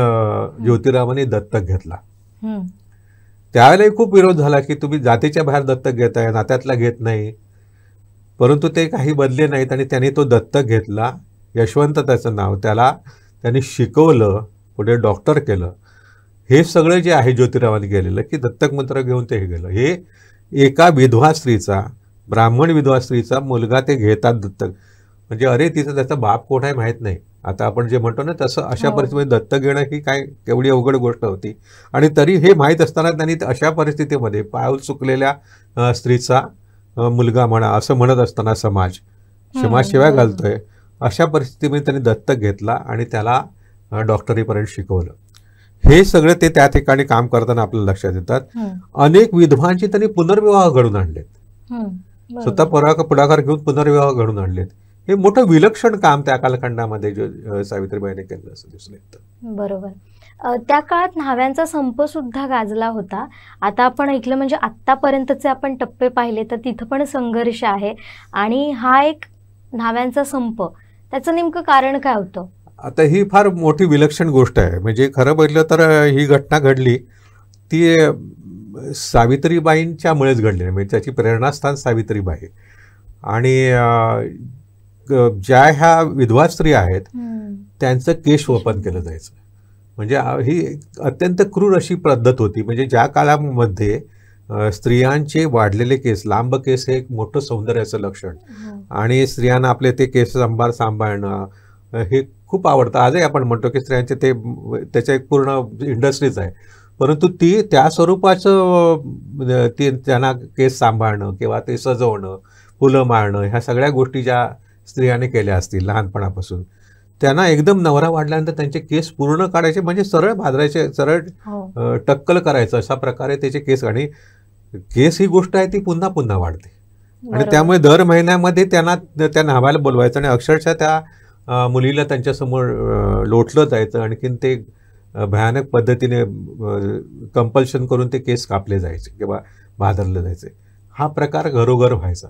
ज्योतिरावांनी दत्तक घेतला. त्यावेळेलाही खूप विरोध झाला की तुम्ही जातीच्या बाहेर दत्तक घेताय, नात्यातला घेत नाही. परंतु ते काही बदले नाहीत आणि त्यांनी तो दत्तक घेतला. यशवंत त्याचं नाव, त्याला त्यांनी शिकवलं, पुढे डॉक्टर केलं. हे सगळं जे आहे ज्योतिरावांनी केलेलं की दत्तक मंत्र घेऊन ते हे गेलं. हे एका विधवा स्त्रीचा, ब्राह्मण विधवा स्त्रीचा मुलगा ते घेतात दत्तक. म्हणजे अरे तिचं त्याचा बाप कोण आहे माहीत नाही. आता आपण जे म्हणतो ना तसं अशा परिस्थितीमध्ये दत्तक घेणं ही काय केवढी अवघड गोष्ट होती. आणि तरी हे माहीत असताना त्यांनी अशा परिस्थितीमध्ये पाऊल चुकलेल्या स्त्रीचा मुलगा म्हणा असं म्हणत असताना समाजसेवा घालतोय, अशा परिस्थितीमध्ये त्यांनी दत्तक घेतला आणि त्याला डॉक्टरीपर्यंत शिकवलं. हे सगळं ते त्या ठिकाणी काम करताना आपल्याला लक्षात येतात. अनेक विधवांची त्यांनी पुनर्विवाह घडून आणलेत, स्वतः पुढाकार घेऊन पुनर्विवाह घडून आणलेत. हे मोठं विलक्षण काम त्या कालखंडामध्ये सावित्रीबाईंनी केलं असं दिसून येतं. बरोबर. त्या काळात न्हाव्यांचा संप सुद्धा गाजला होता. आता आपण ऐकलं म्हणजे आत्तापर्यंतचे आपण टप्पे पाहिले तर तिथं पण संघर्ष आहे आणि हा एक न्हाव्यांचा संप, त्याचं नेमकं कारण काय होतं? आता ही फार मोठी विलक्षण गोष्ट आहे. म्हणजे खरं बघितलं तर ही घटना घडली ती सावित्रीबाईंच्यामुळेच घडली, म्हणजे त्याची प्रेरणास्थान सावित्रीबाई. आणि ज्या ह्या विधवा स्त्री आहेत त्यांचं केश वपन केलं जायचं. म्हणजे ही अत्यंत क्रूर अशी पद्धत होती. म्हणजे ज्या काळामध्ये स्त्रियांचे वाढलेले केस, लांब केस हे एक मोठं सौंदर्याचं लक्षण आणि स्त्रियांना आपले ते केस सांभाळणं हे खूप आवडतं. आजही आपण म्हणतो की स्त्रियांचे त्याच्या एक पूर्ण इंडस्ट्रीज आहे. परंतु ती त्या स्वरूपाचं त्यांना केस सांभाळणं किंवा ते सजवणं, फुलं माळणं, ह्या सगळ्या गोष्टी ज्या स्त्रियाने केल्या असतील लहानपणापासून, त्यांना एकदम नवरा वाढल्यानंतर त्यांचे केस पूर्ण काढायचे, म्हणजे सरळ भाजरायचे, सरळ टक्कल करायचं, अशा प्रकारे त्याचे केस. आणि केस ही गोष्ट आहे ती पुन्हा पुन्हा वाढते आणि त्यामुळे दर महिन्यामध्ये त्यांना त्या न्हाव्याला बोलवायचं आणि अक्षरशः त्या मुलीला त्यांच्यासमोर लोटलं जायचं. आणखीन ते भयानक पद्धतीने कंपल्शन करून ते केस कापले जायचे किंवा भादरले जायचे. हा प्रकार घरोघर व्हायचा.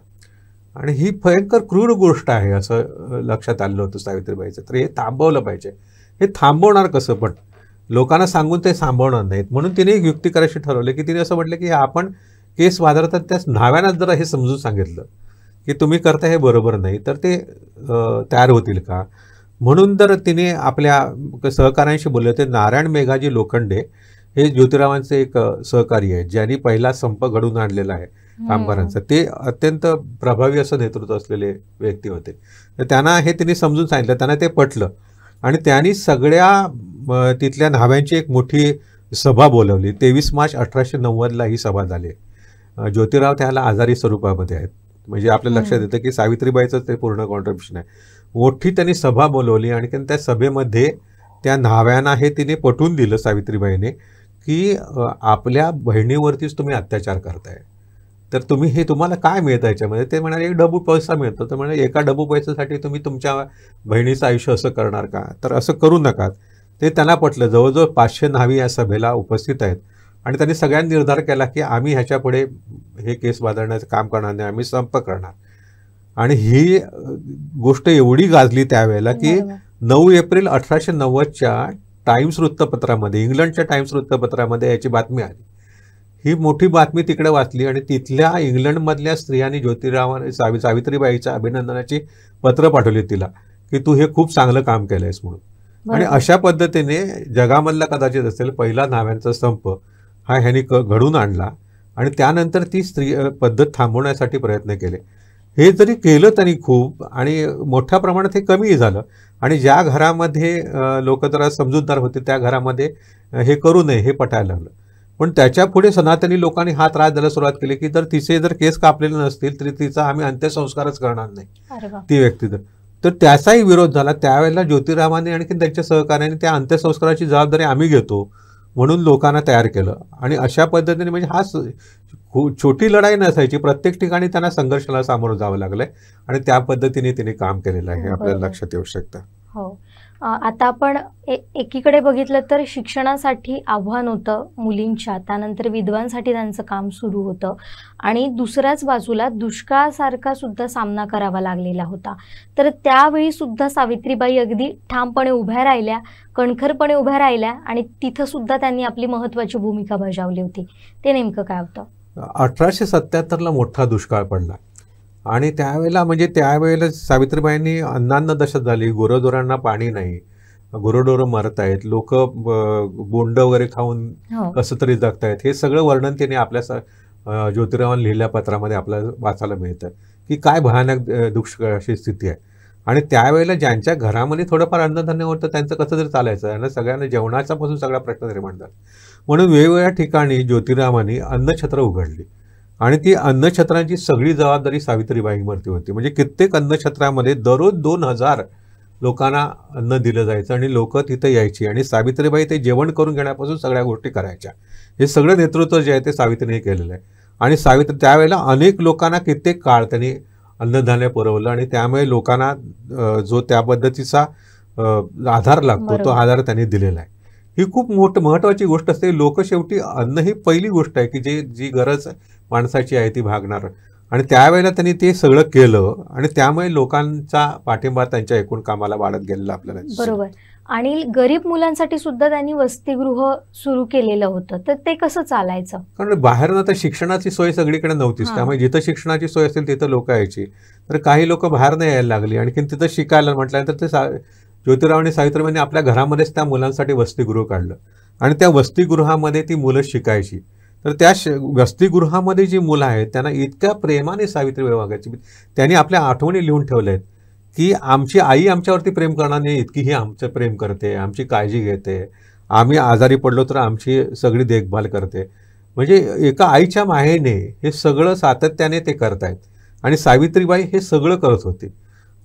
आणि ही भयंकर क्रूर गोष्ट आहे असं लक्षात आलं होतं सावित्रीबाईचं. तर हे थांबवलं पाहिजे. हे थांबवणार कसं? पण लोकांना सांगून ते थांबवणार नाहीत. म्हणून तिने एक युक्ती करायची ठरवलं की तिने असं म्हटलं की आपण केस वादळतात त्याच न्हाव्यानाच जरा हे समजून सांगितलं की तुम्ही करता हे बरोबर नाही, तर ते तयार होतील का. म्हणून तर तिने आपल्या सहकाऱ्यांशी बोलले होते. नारायण मेघाजी लोखंडे हे ज्योतिरावांचे एक सहकारी आहेत, ज्यांनी पहिला संप घडवून आणलेला आहे कामगारांचा. ते अत्यंत प्रभावी असं नेतृत्व असलेले व्यक्ती होते. तर त्यांना हे तिने समजून सांगितलं, त्यांना ते पटलं आणि त्यांनी सगळ्या तिथल्या न्हाव्यांची एक मोठी सभा बोलवली. 23 मार्च 1890ला ही सभा झाली. ज्योतिराव त्याला आजारी स्वरूपामध्ये आहेत, म्हणजे आपल्या लक्षात येतं की सावित्रीबाईचं ते पूर्ण कॉन्ट्रिब्युशन आहे. मोठी त्यांनी सभा बोलवली आणि त्या सभेमध्ये त्या न्हाव्यांना हे तिने पटवून दिलं सावित्रीबाईने की आपल्या बहिणीवरतीच तुम्ही अत्याचार करताय, तर तुम्ही हे तुम्हाला काय मिळतं याच्यामध्ये. ते म्हणाले 1 डबू पैसा मिळतो. तर म्हणाले 1 डबू पैशासाठी तुम्ही तुमच्या बहिणीचं आयुष्य असं करणार का, तर असं करू नका. ते त्यांना पटलं. जवळजवळ 500 न्हावी या सभेला उपस्थित आहेत आणि त्यांनी सगळ्यांनी निर्धार केला की आम्ही ह्याच्यापुढे हे केस वादळण्याचं काम करणार नाही, आम्ही संप करणार. आणि ही गोष्ट एवढी गाजली त्यावेळेला की 9 एप्रिल 1890च्या टाइम्स वृत्तपत्रामध्ये, इंग्लंडच्या टाइम्स वृत्तपत्रामध्ये याची बातमी आली. ही मोठी बातमी तिकडे वाचली आणि तिथल्या इंग्लंडमधल्या स्त्रियांनी सावित्रीबाईच्या अभिनंदनाची पत्र पाठवली तिला की तू हे खूप चांगलं काम केलंयस म्हणून. आणि अशा पद्धतीने जगामधला कदाचित असेल पहिला न्हाव्यांचा संप हा ह्यांनी घडून आणला आणि त्यानंतर ती स्त्री पद्धत थांबवण्यासाठी प्रयत्न केले. हे जरी केलं त्यांनी खूप आणि मोठ्या प्रमाणात हे कमीही झालं आणि ज्या घरामध्ये लोक जरा समजूतदार होते त्या घरामध्ये हे करू नये हे पटायला लागलं. पण त्याच्या पुढे सनातनी लोकांनी हा त्रास द्यायला सुरुवात केली की जर तिचे जर केस कापलेले नसतील तरी तिचा आम्ही अंत्यसंस्कारच करणार नाही ती व्यक्ती तर त्याचाही विरोध झाला. त्यावेळेला ज्योतिरावांनी आणखी त्यांच्या सहकार्याने त्या अंत्यसंस्काराची जबाबदारी आम्ही घेतो म्हणून लोकांना तयार केलं. आणि अशा पद्धतीने म्हणजे हा छोटी लढाई नसायची, प्रत्येक ठिकाणी त्यांना संघर्षाला सामोरं जावं लागलंय आणि त्या पद्धतीने तिने काम केलेलं आहे आपल्याला लक्षात येऊ शकतं. हो, आता आपण एकीकडे बघितलं तर शिक्षणासाठी आव्हान होतं मुलींच्या, त्यानंतर विधवांसाठी त्यांचं काम सुरू होतं आणि दुसऱ्याच बाजूला दुष्काळासारखा सुद्धा सामना करावा लागलेला होता. तर त्यावेळी सुद्धा सावित्रीबाई अगदी ठामपणे उभ्या राहिल्या, कणखरपणे उभ्या राहिल्या आणि तिथं सुद्धा त्यांनी आपली महत्त्वाची भूमिका बजावली होती. ते नेमकं काय होतं? 1877ला मोठा दुष्काळ पडला आणि त्यावेळेला सावित्रीबाईंनी अन्नान्न दशा झाली. गुरंढोरांना पाणी नाही, गुरंढोरं मरत आहेत, लोक बोंड वगैरे खाऊन कसं तरी जगतायत. हे सगळं वर्णन तिने आपल्या ज्योतिरावांनी लिहिल्या पत्रामध्ये आपल्याला वाचायला मिळतं की काय भयानक दुष्काळाची स्थिती आहे. आणि त्यावेळेला ज्यांच्या घरामध्ये थोडंफार अन्नधान्य होतं त्यांचं कसं तरी चालायचं आणि सगळ्यांना जेवणाचा पासून सगळा प्रश्न निर्माण झाला. म्हणून वेगवेगळ्या ठिकाणी ज्योतिरावांनी अन्नछत्र उघडली आणि ती अन्नछत्रांची सगळी जबाबदारी सावित्रीबाईंवरती होती. म्हणजे कित्येक अन्नछत्रामध्ये दररोज 2000 लोकांना अन्न दिलं जायचं आणि लोक तिथं यायची आणि सावित्रीबाई ते जेवण करून घेण्यापासून सगळ्या गोष्टी करायच्या. हे सगळं नेतृत्व जे आहे ते सावित्रीने केलेलं आहे. आणि त्यावेळेला अनेक लोकांना कित्येक काळ त्यांनी अन्नधान्य पुरवलं आणि त्यामुळे लोकांना जो त्या पद्धतीचा आधार लागतो तो आधार त्यांनी दिलेला आहे. ही खूप महत्त्वाची गोष्ट असते. लोक शेवटी अन्न ही पहिली गोष्ट आहे की जी गरज माणसाची आहे ती भागणार आणि त्यावेळेला त्यांनी ते सगळं केलं आणि त्यामुळे लोकांचा पाठिंबा त्यांच्या एकूण कामाला वाढत गेलेला आपल्याला. बरोबर. आणि गरीब मुलांसाठी सुद्धा त्यांनी वसतिगृह सुरू केलेलं होतं, तर ते कसं चालायचं? कारण बाहेर आता शिक्षणाची सोय सगळीकडे नव्हतीच, त्यामुळे जिथं शिक्षणाची सोय असेल तिथं लोक यायची. तर काही लोक बाहेर नाही यायला लागली. आणखीन तिथं शिकायला म्हटल्यानंतर ते ज्योतिराव आणि सावित्रीबाईंनी आपल्या घरामध्येच त्या मुलांसाठी वसतिगृह काढलं आणि त्या वसतिगृहामध्ये ती मुलं शिकायची. तर त्या वसतिगृहामध्ये जी मुलं आहेत त्यांना इतक्या प्रेमाने सावित्रीबाई वागायची. त्यांनी आपल्या आठवणी लिहून ठेवल्या आहेत की आमची आई आमच्यावरती प्रेम करणार नाही इतकी ही आमचं प्रेम करते, आमची काळजी घेते, आम्ही आजारी पडलो तर आमची सगळी देखभाल करते. म्हणजे एका आईच्या मायेने हे सगळं सातत्याने ते करतायत आणि सावित्रीबाई हे सगळं करत होती.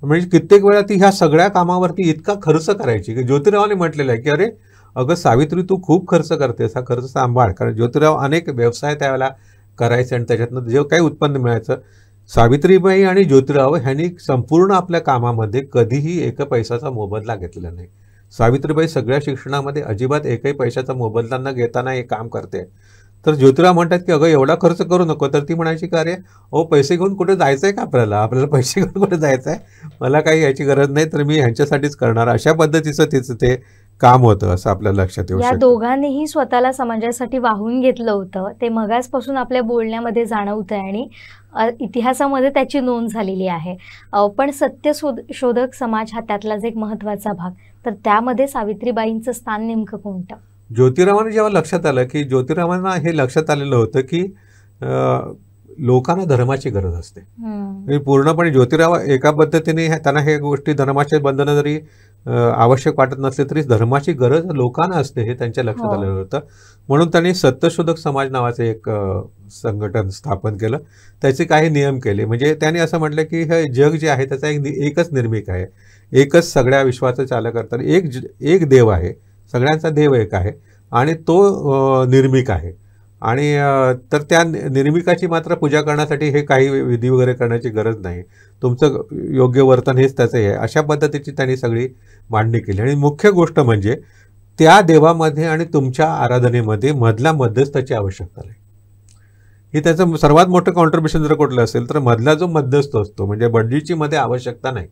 म्हणजे कित्येक वेळा ती ह्या सगळ्या कामावरती इतका खर्च करायची की ज्योतिरावाने म्हटलेलं आहे की अरे अगं सावित्री तू खूप खर्च करतेस, हा खर्च सांभाळ. कारण ज्योतिराव अनेक व्यवसाय त्यावेळेला करायचे आणि त्याच्यातनं जे काही उत्पन्न मिळायचं. सावित्रीबाई आणि ज्योतिराव ह्यांनी संपूर्ण आपल्या कामामध्ये कधीही एक पैशाचा मोबदला घेतलेला नाही. सावित्रीबाई सगळ्या शिक्षणामध्ये अजिबात एकही पैशाचा मोबदला न घेताना हे काम करते तर ज्योतिराव म्हणतात की अगं एवढा खर्च करू नको. तर ती म्हणायची का अरे पैसे घेऊन कुठे जायचं आहे का आपल्याला पैसे घेऊन कुठे जायचं आहे, मला काही याची गरज नाही, तर मी ह्यांच्यासाठीच करणार. अशा पद्धतीचं तिचं ते काम होतं असं आपल्याला लक्षात येऊ या शकतं. दोघांनीही स्वतःला समाजासाठी वाहून घेतलं होतं, ते मगाचपासून आपल्या बोलण्यामध्ये जाणवतंय आणि इतिहासामध्ये त्याची नोंद झालेली आहे. पण शोधक समाज हा त्यातलाच एक महत्त्वाचा भाग. तर त्यामध्ये सावित्रीबाईंचं स्थान नेमकं कोणतं? ज्योतिरावांना जेव्हा लक्षात आलं की ज्योतिरावांना हे लक्षात आलेलं होतं की लोकांना धर्माची गरज असते. पूर्णपणे ज्योतिराव एका पद्धतीने त्यांना हे गोष्टी धर्माचे बंधनं जरी आवश्यक वाटत नसले तरी धर्माची गरज लोकांना असते हे त्यांच्या लक्षात आलेलं होतं. म्हणून त्यांनी सत्यशोधक समाज नावाचं एक संघटन स्थापन केलं, त्याचे काही नियम केले. म्हणजे त्यांनी असं म्हटलं की हे जग जे आहे त्याचा एकच निर्मिक आहे, एकच सगळ्या विश्वाचं चालक करतात, एक देव आहे, सगळ्यांचा देव एक आहे आणि तो निर्मिक आहे. आणि तर त्या निर्मिकाची मात्र पूजा करण्यासाठी हे काही विधी वगैरे करण्याची गरज नाही, तुमचं योग्य वर्तन हेच त्याचं आहे, अशा पद्धतीची त्यांनी सगळी मांडणी केली. आणि मुख्य गोष्ट म्हणजे त्या देवामध्ये आणि तुमच्या आराधनेमध्ये मधल्या मध्यस्थाची आवश्यकता नाही. ही त्याचं सर्वात मोठं कॉन्ट्रीब्युशन जर कुठलं असेल तर मधला जो मध्यस्थ असतो म्हणजे बडजीची मध्ये आवश्यकता नाही,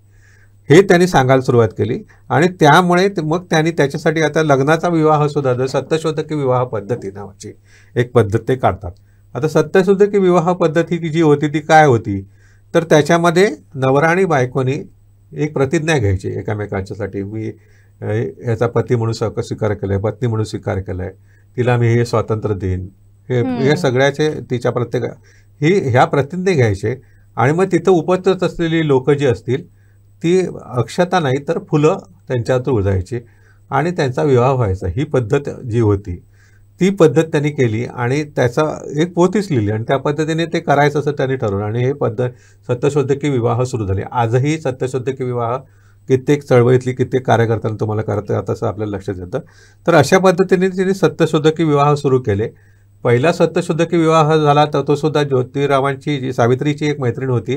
हे त्यांनी सांगायला सुरुवात केली. आणि त्यामुळे मग त्यांनी त्याच्यासाठी आता लग्नाचा विवाह सुद्धा जर सत्यशोधकी विवाह पद्धती नावाची एक पद्धत ते काढतात. आता सत्यशोधकी विवाह पद्धती जी होती ती काय होती, तर त्याच्यामध्ये नवरा आणि बायकोनी एक प्रतिज्ञा घ्यायची एकामेकांच्यासाठी, मी याचा पती म्हणून स्वीकार केलाय, पत्नी म्हणून स्वीकार केलाय, तिला मी हे स्वातंत्र्य देईन, हे सगळ्याचे तिच्या ह्या प्रतिज्ञा घ्यायचे. आणि मग तिथं उपस्थित असलेली लोक जी असतील ती अक्षता नाही तर फुलं त्यांच्यात उजायची आणि त्यांचा विवाह व्हायचा. ही पद्धत जी होती ती पद्धत त्यांनी केली आणि त्याचा एक पोथीच लिहिली आणि त्या पद्धतीने ते करायचं असं त्यांनी ठरवलं. आणि हे पद्धत सत्यशोधकी विवाह सुरू झाले. आजही सत्यशोधकी विवाह कित्येक चळवळीतली कित्येक कार्यकर्त्यांना तुम्हाला करता असं आपल्याला लक्षात येतं. तर अशा पद्धतीने तिने सत्यशोधकी विवाह सुरू केले. पहिला सत्यशोधकी विवाह झाला तर तो सुद्धा ज्योतिरावांची जी सावित्रीची एक मैत्रीण होती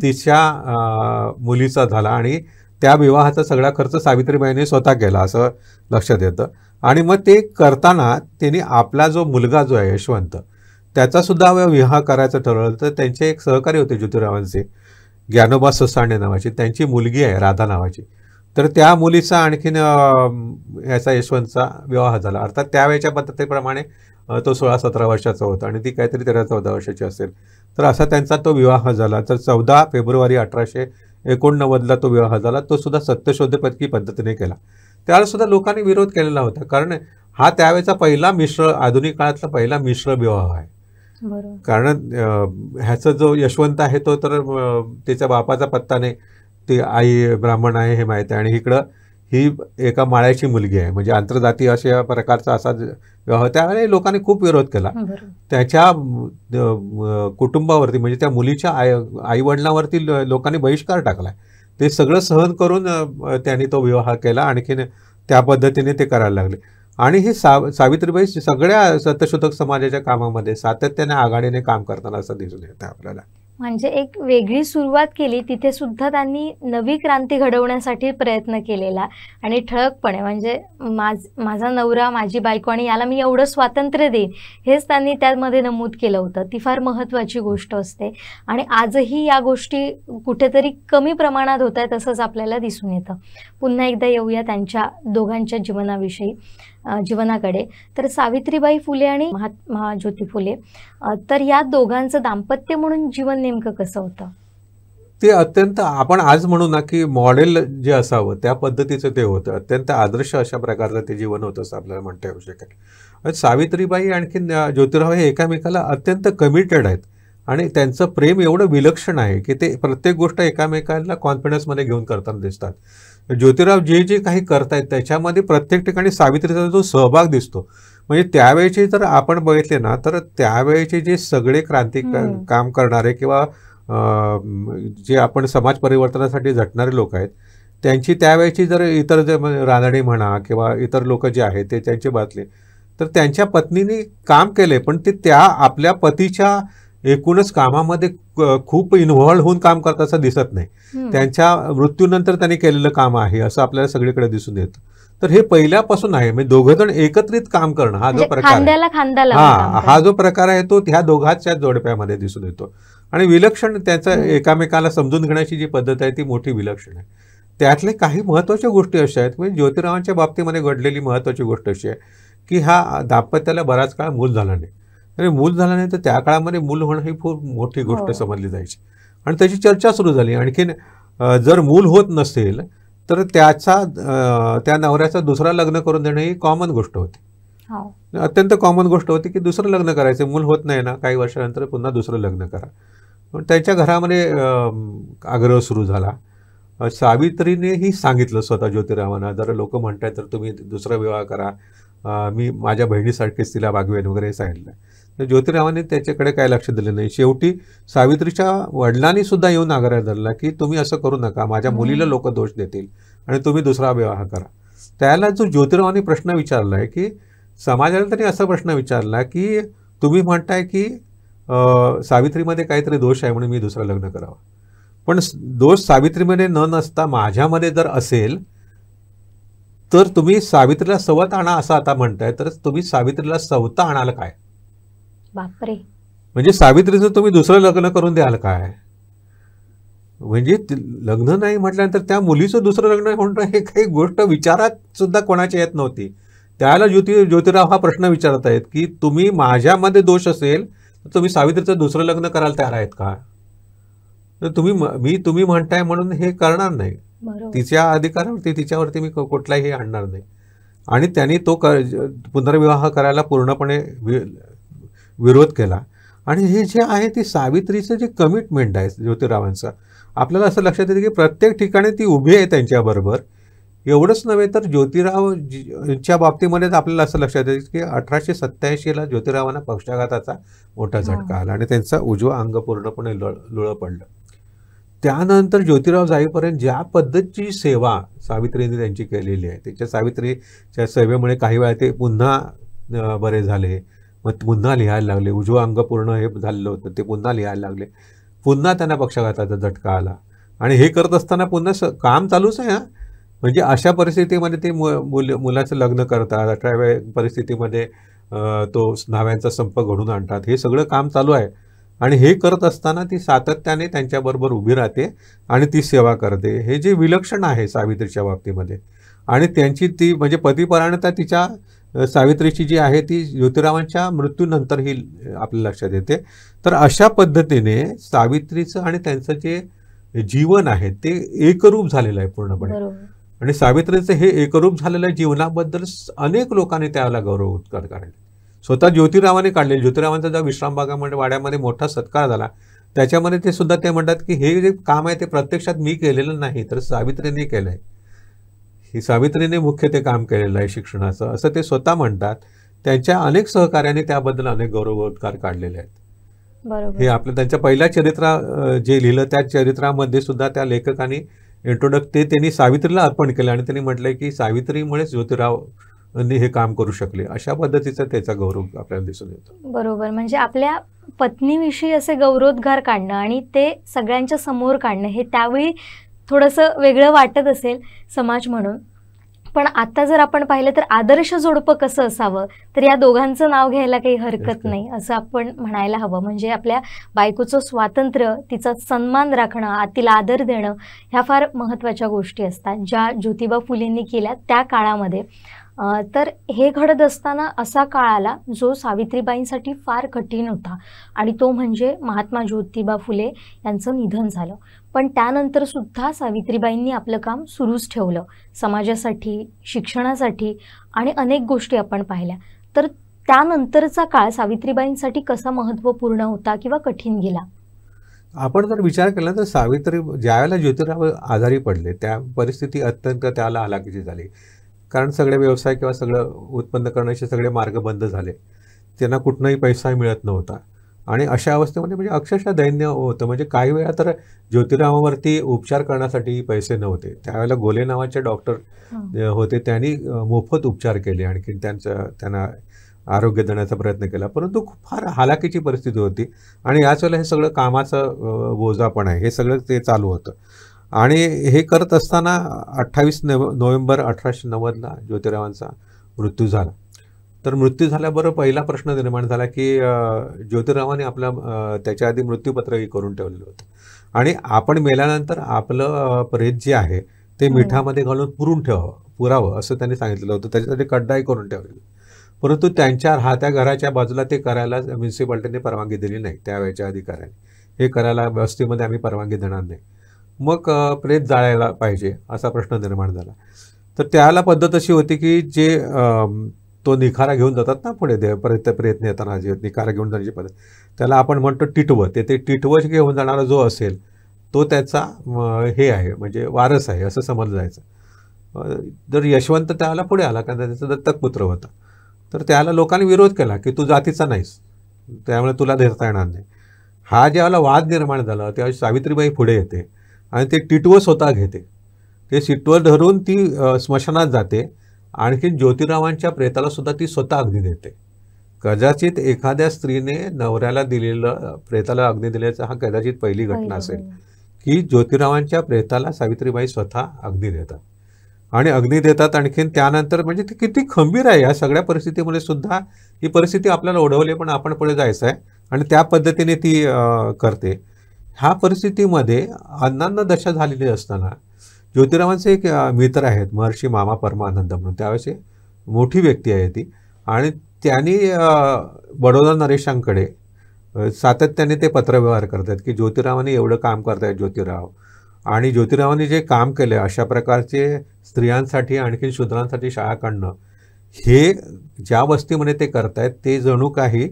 तिच्या मुलीचा झाला आणि त्या विवाहाचा सगळा खर्च सावित्रीबाईंनी स्वतः केला असं लक्षात येतं. आणि मग ते करताना त्यांनी आपला जो मुलगा जो आहे यशवंत त्याचा सुद्धा विवाह करायचं ठरवलं. तर त्यांचे एक सहकारी होते ज्योतिरावांचे, ज्ञानोबा ससाणे नावाची, त्यांची मुलगी आहे राधा नावाची. तर त्या मुलीचा आणखीन याचा यशवंतचा विवाह झाला. अर्थात त्यावेळेच्या पद्धतीप्रमाणे तो 16-17 वर्षाचा होता आणि ती काहीतरी 13-14 वर्षाची असेल. तर असा त्यांचा तो विवाह झाला. तर 14 फेब्रुवारी 1889ला तो विवाह झाला. तो सुद्धा सत्यशोधकी पद्धतीने केला. त्यावेळेस सुद्धा लोकांनी विरोध केलेला होता, कारण हा त्यावेळेचा पहिला मिश्र, आधुनिक काळातला पहिला मिश्र विवाह आहे. कारण ह्याचा जो यशवंत आहे तो तर त्याच्या बापाचा पत्ता नाही, ती आई ब्राह्मण आहे हे माहीत आहे, आणि इकडं ही एका माळ्याची मुलगी आहे, म्हणजे आंतरजातीय अशा प्रकारचा असा विवाह. त्यावेळी लोकांनी खूप विरोध केला. त्याच्या कुटुंबावरती म्हणजे त्या मुलीच्या आईवडिलांवरती लोकांनी बहिष्कार टाकला. ते सगळं सहन करून त्यांनी तो विवाह केला. आणखीन त्या पद्धतीने ते करायला लागले. आणि ही सावित्रीबाई सगळ्या सत्यशोधक समाजाच्या कामामध्ये सातत्याने आघाडीने काम करताना असं दिसून येतं आपल्याला. म्हणजे एक वेगळी सुरुवात केली, तिथे सुद्धा त्यांनी नवी क्रांती घडवण्यासाठी प्रयत्न केलेला आणि ठळकपणे म्हणजे माझा नवरा, माझी बायको आणि याला मी एवढं स्वातंत्र्य देईन हेच त्यांनी त्यामध्ये नमूद केलं होतं. ती फार महत्त्वाची गोष्ट असते आणि आजही या गोष्टी कुठेतरी कमी प्रमाणात होत आहेत असंच आपल्याला दिसून येतं. पुन्हा एकदा येऊया त्यांच्या दोघांच्या जीवनाकडे. तर सावित्रीबाई फुले आणि महात्मा ज्योती फुले, तर या दोघांचं दाम्पत्य म्हणून जीवन नेमकं कसं होतं? ते अत्यंत, आपण आज म्हणू ना की मॉडेल जे असावं त्या पद्धतीचं ते होतं. अत्यंत आदर्श अशा प्रकारचं ते जीवन होतं असं आपल्याला म्हणता येऊ शकेल. सावित्रीबाई आणखी ज्योतिराव हे एकामेकाला अत्यंत कमिटेड आहेत आणि त्यांचं प्रेम एवढं विलक्षण आहे की ते प्रत्येक गोष्ट एकामेकाला कॉन्फिडन्समध्ये घेऊन करताना दिसतात. ज्योतिराव जे काही करतायत त्याच्यामध्ये प्रत्येक ठिकाणी सावित्रीचा जो सहभाग दिसतो. म्हणजे त्यावेळेचे जर आपण बघितले ना तर त्यावेळेचे जे सगळे क्रांती काम करणारे किंवा जे आपण समाज परिवर्तनासाठी झटणारे लोक आहेत त्यांची त्यावेळेची जर इतर जे रानडे म्हणा किंवा इतर लोक जे आहेत ते त्यांचे बातले तर त्यांच्या पत्नीने काम केले, पण ते त्या आपल्या पतीच्या एकूणच कामामध्ये खूप इन्व्हॉल्व होऊन काम करत असं दिसत नाही. त्यांच्या मृत्यूनंतर त्यांनी केलेलं काम आहे असं आपल्याला सगळीकडे दिसून येतं. तर हे पहिल्यापासून आहे, म्हणजे दोघं जण एकत्रित काम करणं हा जो प्रकार आहे, हा जो प्रकार आहे तो ह्या दोघांच्या जोडप्यामध्ये दिसून येतो. आणि विलक्षण त्याचं एकामेकाला समजून घेण्याची जी पद्धत आहे ती मोठी विलक्षण आहे. त्यातले काही महत्त्वाच्या गोष्टी अशा आहेत, म्हणजे ज्योतिरावांच्या बाबतीमध्ये घडलेली महत्त्वाची गोष्ट अशी आहे की ह्या दाम्पत्याला बराच काळ मूल झालं नाही. आणि मूल झालं नाही तर त्या काळामध्ये मूल होणं ही खूप मोठी गोष्ट समजली जायची. आणि त्याची चर्चा सुरू झाली. आणखीन जर मूल होत नसेल तर त्या नवऱ्याचं दुसरं लग्न करून देणं ही कॉमन गोष्ट होती, अत्यंत कॉमन गोष्ट होती की दुसरं लग्न करायचं. मूल होत नाही ना, काही वर्षानंतर पुन्हा दुसरं लग्न करा. पण त्यांच्या घरामध्ये आग्रह सुरू झाला. सावित्रीनेही सांगितलं स्वतः ज्योतिरावांना, जर लोक म्हणतायत तर तुम्ही दुसरा विवाह करा, मी माझ्या बहिणीसारखीच तिला वागवेन वगैरे सांगितलं. तर ज्योतिरावांनी त्याच्याकडे काय लक्ष दिलं नाही. शेवटी सावित्रीच्या वडिलांनी सुद्धा येऊन आग्रह धरला की तुम्ही असं करू नका, माझ्या मुलीला लोक दोष देतील आणि तुम्ही दुसरा विवाह करा. त्याला जो ज्योतिरावांनी प्रश्न विचारला आहे की समाजाला त्यांनी असा प्रश्न विचारला की तुम्ही म्हणताय की सावित्रीमध्ये काहीतरी दोष आहे म्हणून मी दुसरं लग्न करावं, पण दोष सावित्रीमध्ये न नसता माझ्यामध्ये जर असेल तर तुम्ही सावित्रीला सवत आणा असं आता म्हणताय, तर तुम्ही सावित्रीला सवता आणाल काय? बापरे. म्हणजे सावित्रीचं तुम्ही दुसरं लग्न करून द्याल काय? म्हणजे लग्न नाही म्हटल्यानंतर त्या मुलीचं दुसरं लग्न होणं हे काही गोष्ट विचारात सुद्धा कोणाच्या येत नव्हती. त्याला ज्योतिराव हा प्रश्न विचारत आहेत की तुम्ही माझ्यामध्ये दोष असेल तर तुम्ही सावित्रीचं दुसरं लग्न करायला तयार आहेत का? तर तुम्ही म्हणताय म्हणून हे करणार नाही, तिच्या अधिकारावरती तिच्यावरती मी कुठलाही आणणार नाही. आणि त्यांनी तो पुनर्विवाह करायला पूर्णपणे विरोध केला. आणि हे जे आहे ती सावित्रीचं जे कमिटमेंट आहे ज्योतिरावांचं, आपल्याला असं लक्षात येतं की प्रत्येक ठिकाणी ती उभी आहे त्यांच्याबरोबर. एवढंच नव्हे तर ज्योतिरावच्या बाबतीमध्येच आपल्याला असं लक्षात येतं की 1887ला ज्योतिरावांना पक्षाघाताचा मोठा झटका आला आणि त्यांचं उजवं अंग पूर्णपणे लुळं पडलं. त्यानंतर ज्योतिराव जाईपर्यंत ज्या पद्धतीची सेवा सावित्रीने त्यांची केलेली आहे, त्याच्या सावित्रीच्या सेवेमुळे काही वेळा ते पुन्हा बरे झाले, मग पुन्हा लिहायला लागले. उजवं अंग पूर्ण हे झालेलं होतं ते पुन्हा लिहायला लागले. पुन्हा त्यांना पक्षाघाताचा झटका आला आणि हे करत असताना पुन्हा काम चालूच आहे. म्हणजे अशा परिस्थितीमध्ये ते मुलाचं लग्न करतात, अठराव्या परिस्थितीमध्ये तो न्हाव्यांचा संप घडून आणतात. हे सगळं काम चालू आहे आणि हे करत असताना ती सातत्याने त्यांच्याबरोबर उभी राहते आणि ती सेवा करते. हे जे विलक्षण आहे सावित्रीच्या बाबतीमध्ये. आणि त्यांची ती म्हणजे पतिपरायणता तिच्या सावित्रीची जी आहे ती ज्योतिरावांच्या मृत्यूनंतर ही आपल्या लक्षात येते. तर अशा पद्धतीने सावित्रीचं आणि त्यांचं जे जीवन आहे ते एकरूप झालेलं आहे पूर्णपणे. आणि सावित्रीचं हे एकरूप झालेल्या जीवनाबद्दल अनेक लोकांनी त्याला गौरव उद्गार काढले. स्वतः ज्योतिरावांनी काढले. ज्योतिरावांचा ज्या विश्रामबागामध्ये वाड्यामध्ये मोठा सत्कार झाला त्याच्यामध्ये ते सुद्धा ते म्हणतात की हे जे काम आहे ते प्रत्यक्षात मी केलेलं नाही तर सावित्रीने केलं आहे. ही सावित्रीने मुख्य ते काम केलेलं आहे शिक्षणाचं असं ते स्वतः म्हणतात. त्यांच्या अनेक सहकार्याने त्याबद्दल अनेक गौरवोद्गार काढलेले आहेत. हे आपलं त्यांच्या पहिल्या जे लिहिलं त्या चरित्रामध्ये सुद्धा त्या लेखकांनी ते त्यांनी सावित्रीला अर्पण केलं आणि त्यांनी म्हटलंय की सावित्रीमुळेच ज्योतिरावांनी हे काम करू शकले. अशा पद्धतीचा त्याचा गौरव आपल्याला दिसून येतो. बरोबर. म्हणजे आपल्या पत्नीविषयी असे गौरवोद्गार काढणं आणि ते सगळ्यांच्या समोर काढणं हे त्यावेळी थोडंसं वेगळं वाटत असेल समाज म्हणून. पण आता जर आपण पाहिलं तर आदर्श जोडपं कसं असावं तर या दोघांचं नाव घ्यायला काही हरकत नाही असं आपण म्हणायला हवं. म्हणजे आपल्या बायकोचं स्वातंत्र्य, तिचा सन्मान राखणं, तिला आदर देणं ह्या फार महत्त्वाच्या गोष्टी असतात ज्या ज्योतिबा फुलेंनी केल्या त्या काळामध्ये. तर हे घडत असताना असा काळ आला जो सावित्रीबाईंसाठी फार कठीण होता आणि तो म्हणजे महात्मा ज्योतिबा फुले यांचं निधन झालं. पण त्यानंतर सुद्धा सावित्रीबाईंनी आपलं काम सुरूच ठेवलं समाजासाठी, शिक्षणासाठी आणि अनेक गोष्टी आपण पाहिल्या. तर त्यानंतरचा काळ सावित्रीबाईंसाठी कसा महत्त्वपूर्ण होता किंवा कठीण गेला? आपण जर विचार केला तर सावित्री ज्यावेळेला ज्योतिराव आजारी पडले त्या परिस्थिती अत्यंत त्याला हलाखीची झाली. कारण सगळे व्यवसाय किंवा सगळं उत्पन्न करण्याचे सगळे मार्ग बंद झाले. त्यांना कुठलाही पैसा मिळत नव्हता आणि अशा अवस्थेमध्ये म्हणजे अक्षरशः दैन्य होतं. म्हणजे काही वेळा तर ज्योतिरावांवरती उपचार करण्यासाठी पैसे नव्हते. त्यावेळेला गोले नावाचे डॉक्टर होते, त्यांनी मोफत उपचार केले. आणखी त्यांना आरोग्य देण्याचा प्रयत्न केला, परंतु फार हालाकीची परिस्थिती होती. आणि याच वेळेला हे सगळं कामाचं बोजा पण आहे, हे सगळं ते चालू होतं. आणि हे करत असताना 28 नोव्हेंबर 1890ला ज्योतिरावांचा मृत्यू झाला. तर मृत्यू झाल्याबरोबर पहिला प्रश्न निर्माण झाला की ज्योतिरावांनी त्याच्या आधी मृत्यूपत्रही करून ठेवलेलं होतं. आणि आपण मेल्यानंतर आपलं प्रेत जे आहे ते मिठामध्ये घालून पुरावं असं त्यांनी सांगितलेलं होतं. त्याच्यासाठी खड्डाही करून ठेवलेला. परंतु त्यांच्या राहत्या घराच्या बाजूला ते करायला म्युन्सिपाल्टीने परवानगी दिली नाही. त्यावेळेच्या अधिकाऱ्यांनी हे करायला वस्तीमध्ये आम्ही परवानगी देणार नाही. मग प्रेत जाळायला पाहिजे असा प्रश्न निर्माण झाला. तर त्याला पद्धत अशी होती की जे तो निखारा घेऊन जातात ना पुढे प्रयत्न येताना जे निखारा घेऊन जाण्याची पद्धत, त्याला आपण म्हणतो टिटवं. ते टिटवं घेऊन जाणारा जो असेल तो त्याचा हे आहे, म्हणजे वारस आहे असं समजलं जायचं. जर यशवंत त्याला पुढे आला कारण त्याचा दत्तक पुत्र होता, तर त्याला लोकांनी विरोध केला की तू जातीचा नाहीस, त्यामुळे तुला देता येणार नाही. हा ज्यावेळेला वाद निर्माण झाला तेव्हा सावित्रीबाई पुढे येते आणि ते टिटवं स्वतः घेते. ते टिटवं धरून ती स्मशानात जाते. आणखी ज्योतिरावांच्या प्रेताला सुद्धा ती स्वतः अग्नी देते. कदाचित एखाद्या स्त्रीने नवऱ्याला दिलेलं प्रेताला अग्नी दिल्याचा हा कदाचित पहिली घटना असेल की ज्योतिरावांच्या प्रेताला सावित्रीबाई स्वतः अग्नी देतात. आणि अग्नी देतात आणखीन त्यानंतर म्हणजे ती किती खंबीर आहे. या सगळ्या परिस्थितीमध्ये सुद्धा ही परिस्थिती आपल्याला ओढवली, पण आपण पुढे जायचं आहे आणि त्या पद्धतीने ती करते. ह्या परिस्थितीमध्ये अन्नान्न दशा झालेली असताना ज्योतिरावांचे एक मित्र आहेत महर्षी मामा परमानंद म्हणून, त्यावेळेस मोठी व्यक्ती आहे ती. आणि त्यांनी बडोदा नरेशांकडे सातत्याने ते पत्रव्यवहार करतात की ज्योतिरावांनी एवढं काम करतायत ज्योतिराव, आणि ज्योतिरावांनी जे काम केले अशा प्रकारचे स्त्रियांसाठी आणखी शूद्रांसाठी शाळा काढणं, हे ज्या वस्तीमध्ये ते करतायत ते जणू काही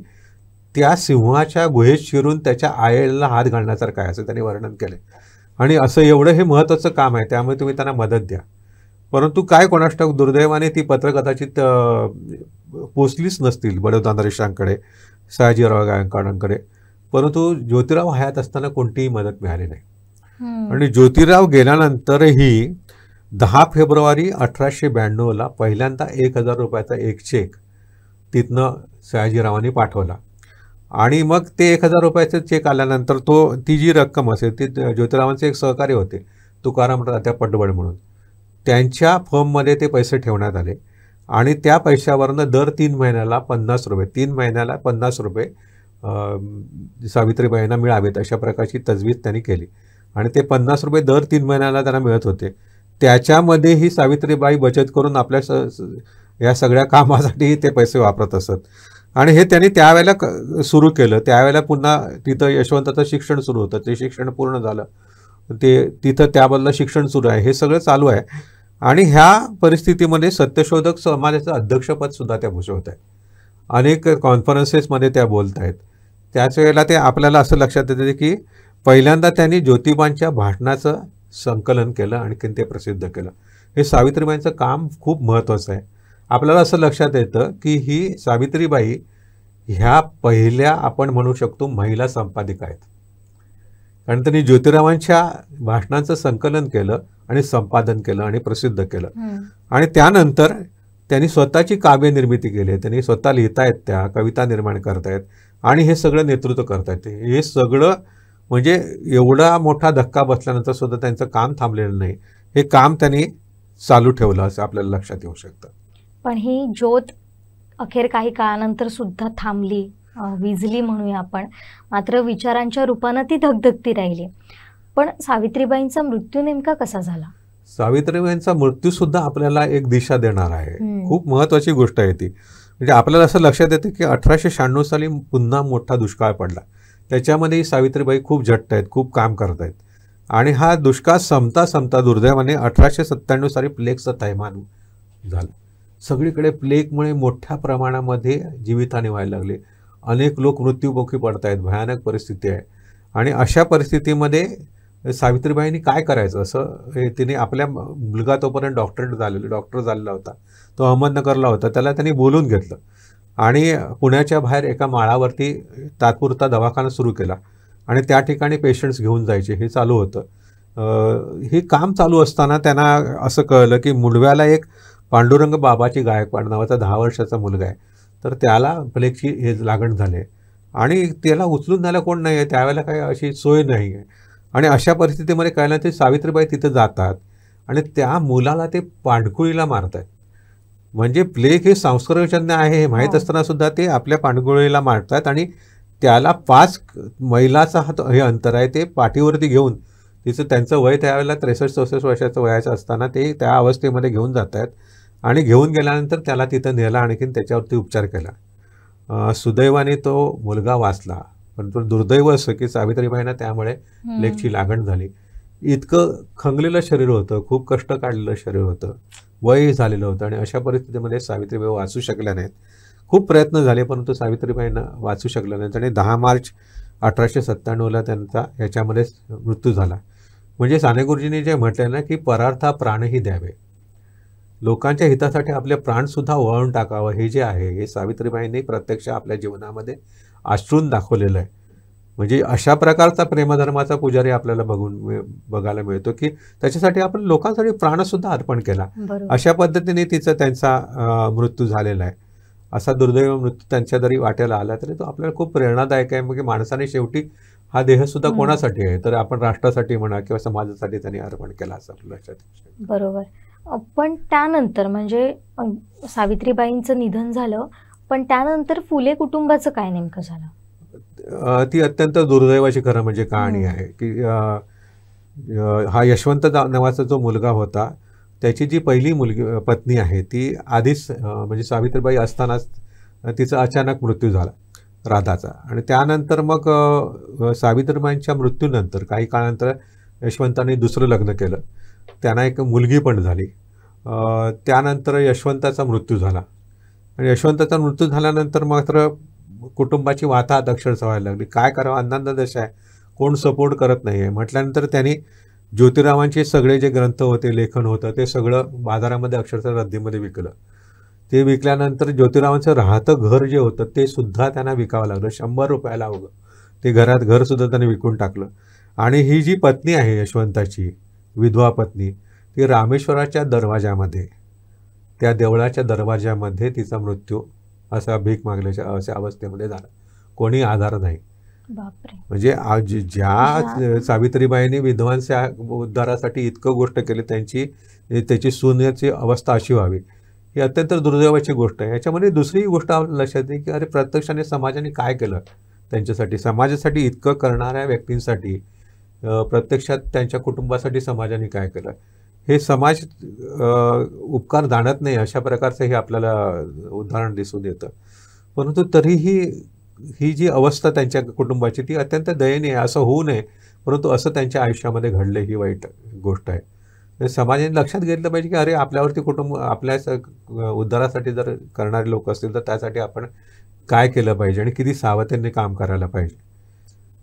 त्या सिंहाच्या गुहेत शिरून त्याच्या आईला हात घालण्यासारखं आहे असं त्यांनी वर्णन केले. आणि असं एवढं हे महत्त्वाचं काम आहे, त्यामुळे तुम्ही त्यांना मदत द्या. परंतु काय कोणास ठाऊक दुर्दैवाने ती पत्र कदाचित पोचलीच नसतील बडोदा नरेशांकडे, सयाजीराव गायकवाडांकडे. परंतु ज्योतिराव हयात असताना कोणतीही मदत मिळाली नाही. आणि ज्योतिराव गेल्यानंतरही 10 फेब्रुवारी 1892ला पहिल्यांदा 1000 रुपयाचा एक चेक तिथनं सयाजीरावांनी पाठवला. आणि मग ते 1000 रुपयाचं चेक आल्यानंतर ती जी रक्कम असेल ती ज्योतिरावांचे एक सहकारी होते तुकाराम तात्या पटबळ म्हणून, त्यांच्या फर्ममध्ये ते पैसे ठेवण्यात आले. आणि त्या पैशावरनं दर 3 महिन्याला 50 रुपये 3 महिन्याला 50 रुपये सावित्रीबाईंना मिळावेत अशा प्रकारची तजवीज त्यांनी केली. आणि ते 50 रुपये दर 3 महिन्याला त्यांना मिळत होते. त्याच्यामध्ये ही सावित्रीबाई बचत करून आपल्या या सगळ्या कामासाठी ते पैसे वापरत असत. आणि हे त्यांनी त्यावेळेला सुरू केलं. त्यावेळेला पुन्हा तिथं यशवंताचं शिक्षण सुरू होतं, ते शिक्षण पूर्ण झालं, ते तिथं त्याबद्दल शिक्षण सुरू आहे, हे सगळं चालू आहे. आणि ह्या परिस्थितीमध्ये सत्यशोधक समाजाचं अध्यक्षपदसुद्धा त्या भूषवत आहेत. अनेक कॉन्फरन्सेसमध्ये त्या बोलत आहेत. त्याच वेळेला ते आपल्याला असं लक्षात येते की पहिल्यांदा त्यांनी ज्योतिबांच्या भाषणाचं संकलन केलं आणखीन ते प्रसिद्ध केलं. हे सावित्रीबाईंचं काम खूप महत्त्वाचं आहे. आपल्याला असं लक्षात येतं की ही सावित्रीबाई ह्या पहिल्या आपण म्हणू शकतो महिला संपादिका आहेत. कारण त्यांनी ज्योतिरावांच्या भाषणांचं संकलन केलं आणि संपादन केलं आणि प्रसिद्ध केलं. आणि त्यानंतर त्यांनी स्वतःची काव्य निर्मिती केली. त्यांनी स्वतः लिहितायत, त्या कविता निर्माण करतायत आणि हे सगळं नेतृत्व करतायत. हे सगळं म्हणजे एवढा मोठा धक्का बसल्यानंतर सुद्धा त्यांचं काम थांबलेलं नाही. हे काम त्यांनी चालू ठेवलं असं आपल्याला लक्षात येऊ शकतं. पण ही ज्योत अखेर काही काळानंतर सुद्धा थांबली, विझली म्हणूया आपण. मात्र विचारांच्या रूपानं ती धगधगती राहिली. पण सावित्रीबाईंचा मृत्यू नेमका कसा झाला? सावित्रीबाईंचा मृत्यू सुद्धा आपल्याला एक दिशा देणार आहे. खूप महत्त्वाची गोष्ट आहे ती. म्हणजे आपल्याला असं लक्षात येतं की 1896 साली पुन्हा मोठा दुष्काळ पडला. त्याच्यामध्ये सावित्रीबाई खूप झट्ट आहेत, खूप काम करत आहेत. आणि हा दुष्काळ संपता दुर्दैवाने 1897 साली प्लेगचं थैमान झालं. सगळीकडे प्लेगमुळे मोठ्या प्रमाणामध्ये जीवितहानी व्हायला लागली. अनेक लोक मृत्युमुखी पडत आहेत. भयानक परिस्थिती आहे. आणि अशा परिस्थितीमध्ये सावित्रीबाईंनी काय करायचं असं तिने आपल्या मुलगा तोपर्यंत डॉक्टर झालेला होता, तो अहमदनगरला होता, त्याला त्यांनी बोलून घेतलं आणि पुण्याच्या बाहेर एका माळावरती तात्पुरता दवाखाना सुरू केला. आणि त्या ठिकाणी पेशंट्स घेऊन जायचे, हे चालू होतं. हे काम चालू असताना त्यांना असं कळलं की मुंडव्याला एक पांडुरंग बाबाची गायकवाड नावाचा 10 वर्षाचा मुलगा आहे. तर त्याला प्लेगची हे लागण झाले आणि त्याला उचलून न्यायला कोण नाही आहे, त्यावेळेला काही अशी सोय नाही आहे. आणि अशा परिस्थितीमध्ये कळलं ते सावित्रीबाई तिथं जातात आणि त्या मुलाला ते पाणकुळीला मारतात. म्हणजे प्लेग हे संसर्गजन्य आहे हे माहीत असताना सुद्धा ते आपल्या पाणकुळीला मारतात आणि त्याला 5 मैलाचा हे अंतर आहे ते पाठीवरती घेऊन त्यांचं वय त्यावेळेला 63-64 वर्षाचं वयाचं असताना ते त्या अवस्थेमध्ये घेऊन जात आहेत आणि घेऊन गेल्यानंतर त्याला तिथं नेला, आणखीन त्याच्यावरती उपचार केला. सुदैवाने तो मुलगा वाचला, पण तो दुर्दैव असं की सावित्रीबाईंना त्यामुळे प्लेगची लागण झाली. इतकं खंगलेलं शरीर होतं, खूप कष्ट काढलेलं शरीर होतं, वय झालेलं होतं आणि अशा परिस्थितीमध्ये सावित्रीबाई वाचू शकल्या नाहीत. खूप प्रयत्न झाले परंतु सावित्रीबाईंना वाचू शकल्या नाहीत आणि 10 मार्च 1897ला त्यांचा याच्यामध्ये मृत्यू झाला. म्हणजे साने गुरुजींनी जे म्हटलं ना की परार्था प्राणही द्यावे, लोकांच्या हितासाठी आपले प्राणसुद्धा वळून टाकावं, हे जे आहे हे सावित्रीबाईंनी प्रत्यक्ष आपल्या जीवनामध्ये आचरून दाखवलेलं आहे. म्हणजे अशा प्रकारचा प्रेमधर्माचा पुजारी आपल्याला बघायला मिळतो की त्याच्यासाठी आपण लोकांसाठी प्राणसुद्धा अर्पण केला. अशा पद्धतीने त्यांचा मृत्यू झालेला आहे. असा दुर्दैव मृत्यू त्यांच्या जरी वाट्याला आला तरी तो आपल्याला खूप प्रेरणादायक आहे. म्हणजे माणसाने शेवटी हा देहसुद्धा कोणासाठी आहे तर आपण राष्ट्रासाठी म्हणा किंवा समाजासाठी त्यांनी अर्पण केला असं आपल्या लक्षात येतं. बरोबर. पण त्यानंतर म्हणजे सावित्रीबाईंचं निधन झालं, पण त्यानंतर फुले कुटुंबाचं काय नेमकं झालं? ती अत्यंत दुर्दैवाची खरं म्हणजे कहाणी आहे की हा यशवंत नावाचा जो मुलगा होता त्याची जी पहिली पत्नी आहे ती आधीच म्हणजे सावित्रीबाई असतानाच तिचा अचानक मृत्यू झाला, राधाचा. आणि त्यानंतर मग सावित्रीबाईंच्या मृत्यूनंतर काही काळानंतर यशवंतांनी दुसरं लग्न केलं, त्यांना एक मुलगी पण झाली. त्यानंतर यशवंताचा मृत्यू झाला आणि यशवंताचा मृत्यू झाल्यानंतर मात्र कुटुंबाची वाताहत अक्षरशः व्हायला लागली. काय करावं, अंधांध दशा आहे, कोण सपोर्ट करत नाही आहे. म्हटल्यानंतर त्यांनी ज्योतिरावांचे सगळे जे ग्रंथ होते, लेखन होतं ते सगळं बाजारामध्ये अक्षरशः रद्दीमध्ये विकलं. ते विकल्यानंतर ज्योतिरावांचं राहतं घर जे होतं ते सुद्धा त्यांना विकावं लागलं. 100 रुपयाला अवघं ते घरसुद्धा त्यांनी विकून टाकलं. आणि ही जी पत्नी आहे यशवंताची विधवा पत्नी, ती रामेश्वराच्या दरवाजामध्ये, त्या देवळाच्या दरवाजामध्ये तिचा मृत्यू असा भीक मागल्याच्या अशा अवस्थेमध्ये झाला. कोणी आधार नाही. म्हणजे ज्या सावित्रीबाईंनी विधवांच्या उद्धारासाठी इतकं गोष्ट केली, त्याची सूनेची अवस्था अशी व्हावी ही अत्यंत दुर्दैवाची गोष्ट आहे. याच्यामध्ये दुसरी गोष्ट आपल्या लक्षात येते की अरे प्रत्यक्षाने समाजाने काय केलं त्यांच्यासाठी, समाजासाठी इतकं करणाऱ्या व्यक्तींसाठी प्रत्यक्षात त्यांच्या कुटुंबासाठी समाजाने काय केलं हे समाज उपकार जाणत नाही. अशा प्रकारचं हे आपल्याला उदाहरण दिसून येतं. परंतु तरीही ही जी अवस्था त्यांच्या कुटुंबाची ती अत्यंत दयनीय आहे. असं होऊ नये, परंतु असं त्यांच्या आयुष्यामध्ये घडलं ही वाईट गोष्ट आहे. समाजाने लक्षात घेतलं पाहिजे की अरे आपल्यावरती कुटुंब आपल्या उद्धारासाठी जर करणारे लोक असतील तर त्यासाठी आपण काय केलं पाहिजे आणि किती सावधानीने काम करायला पाहिजे.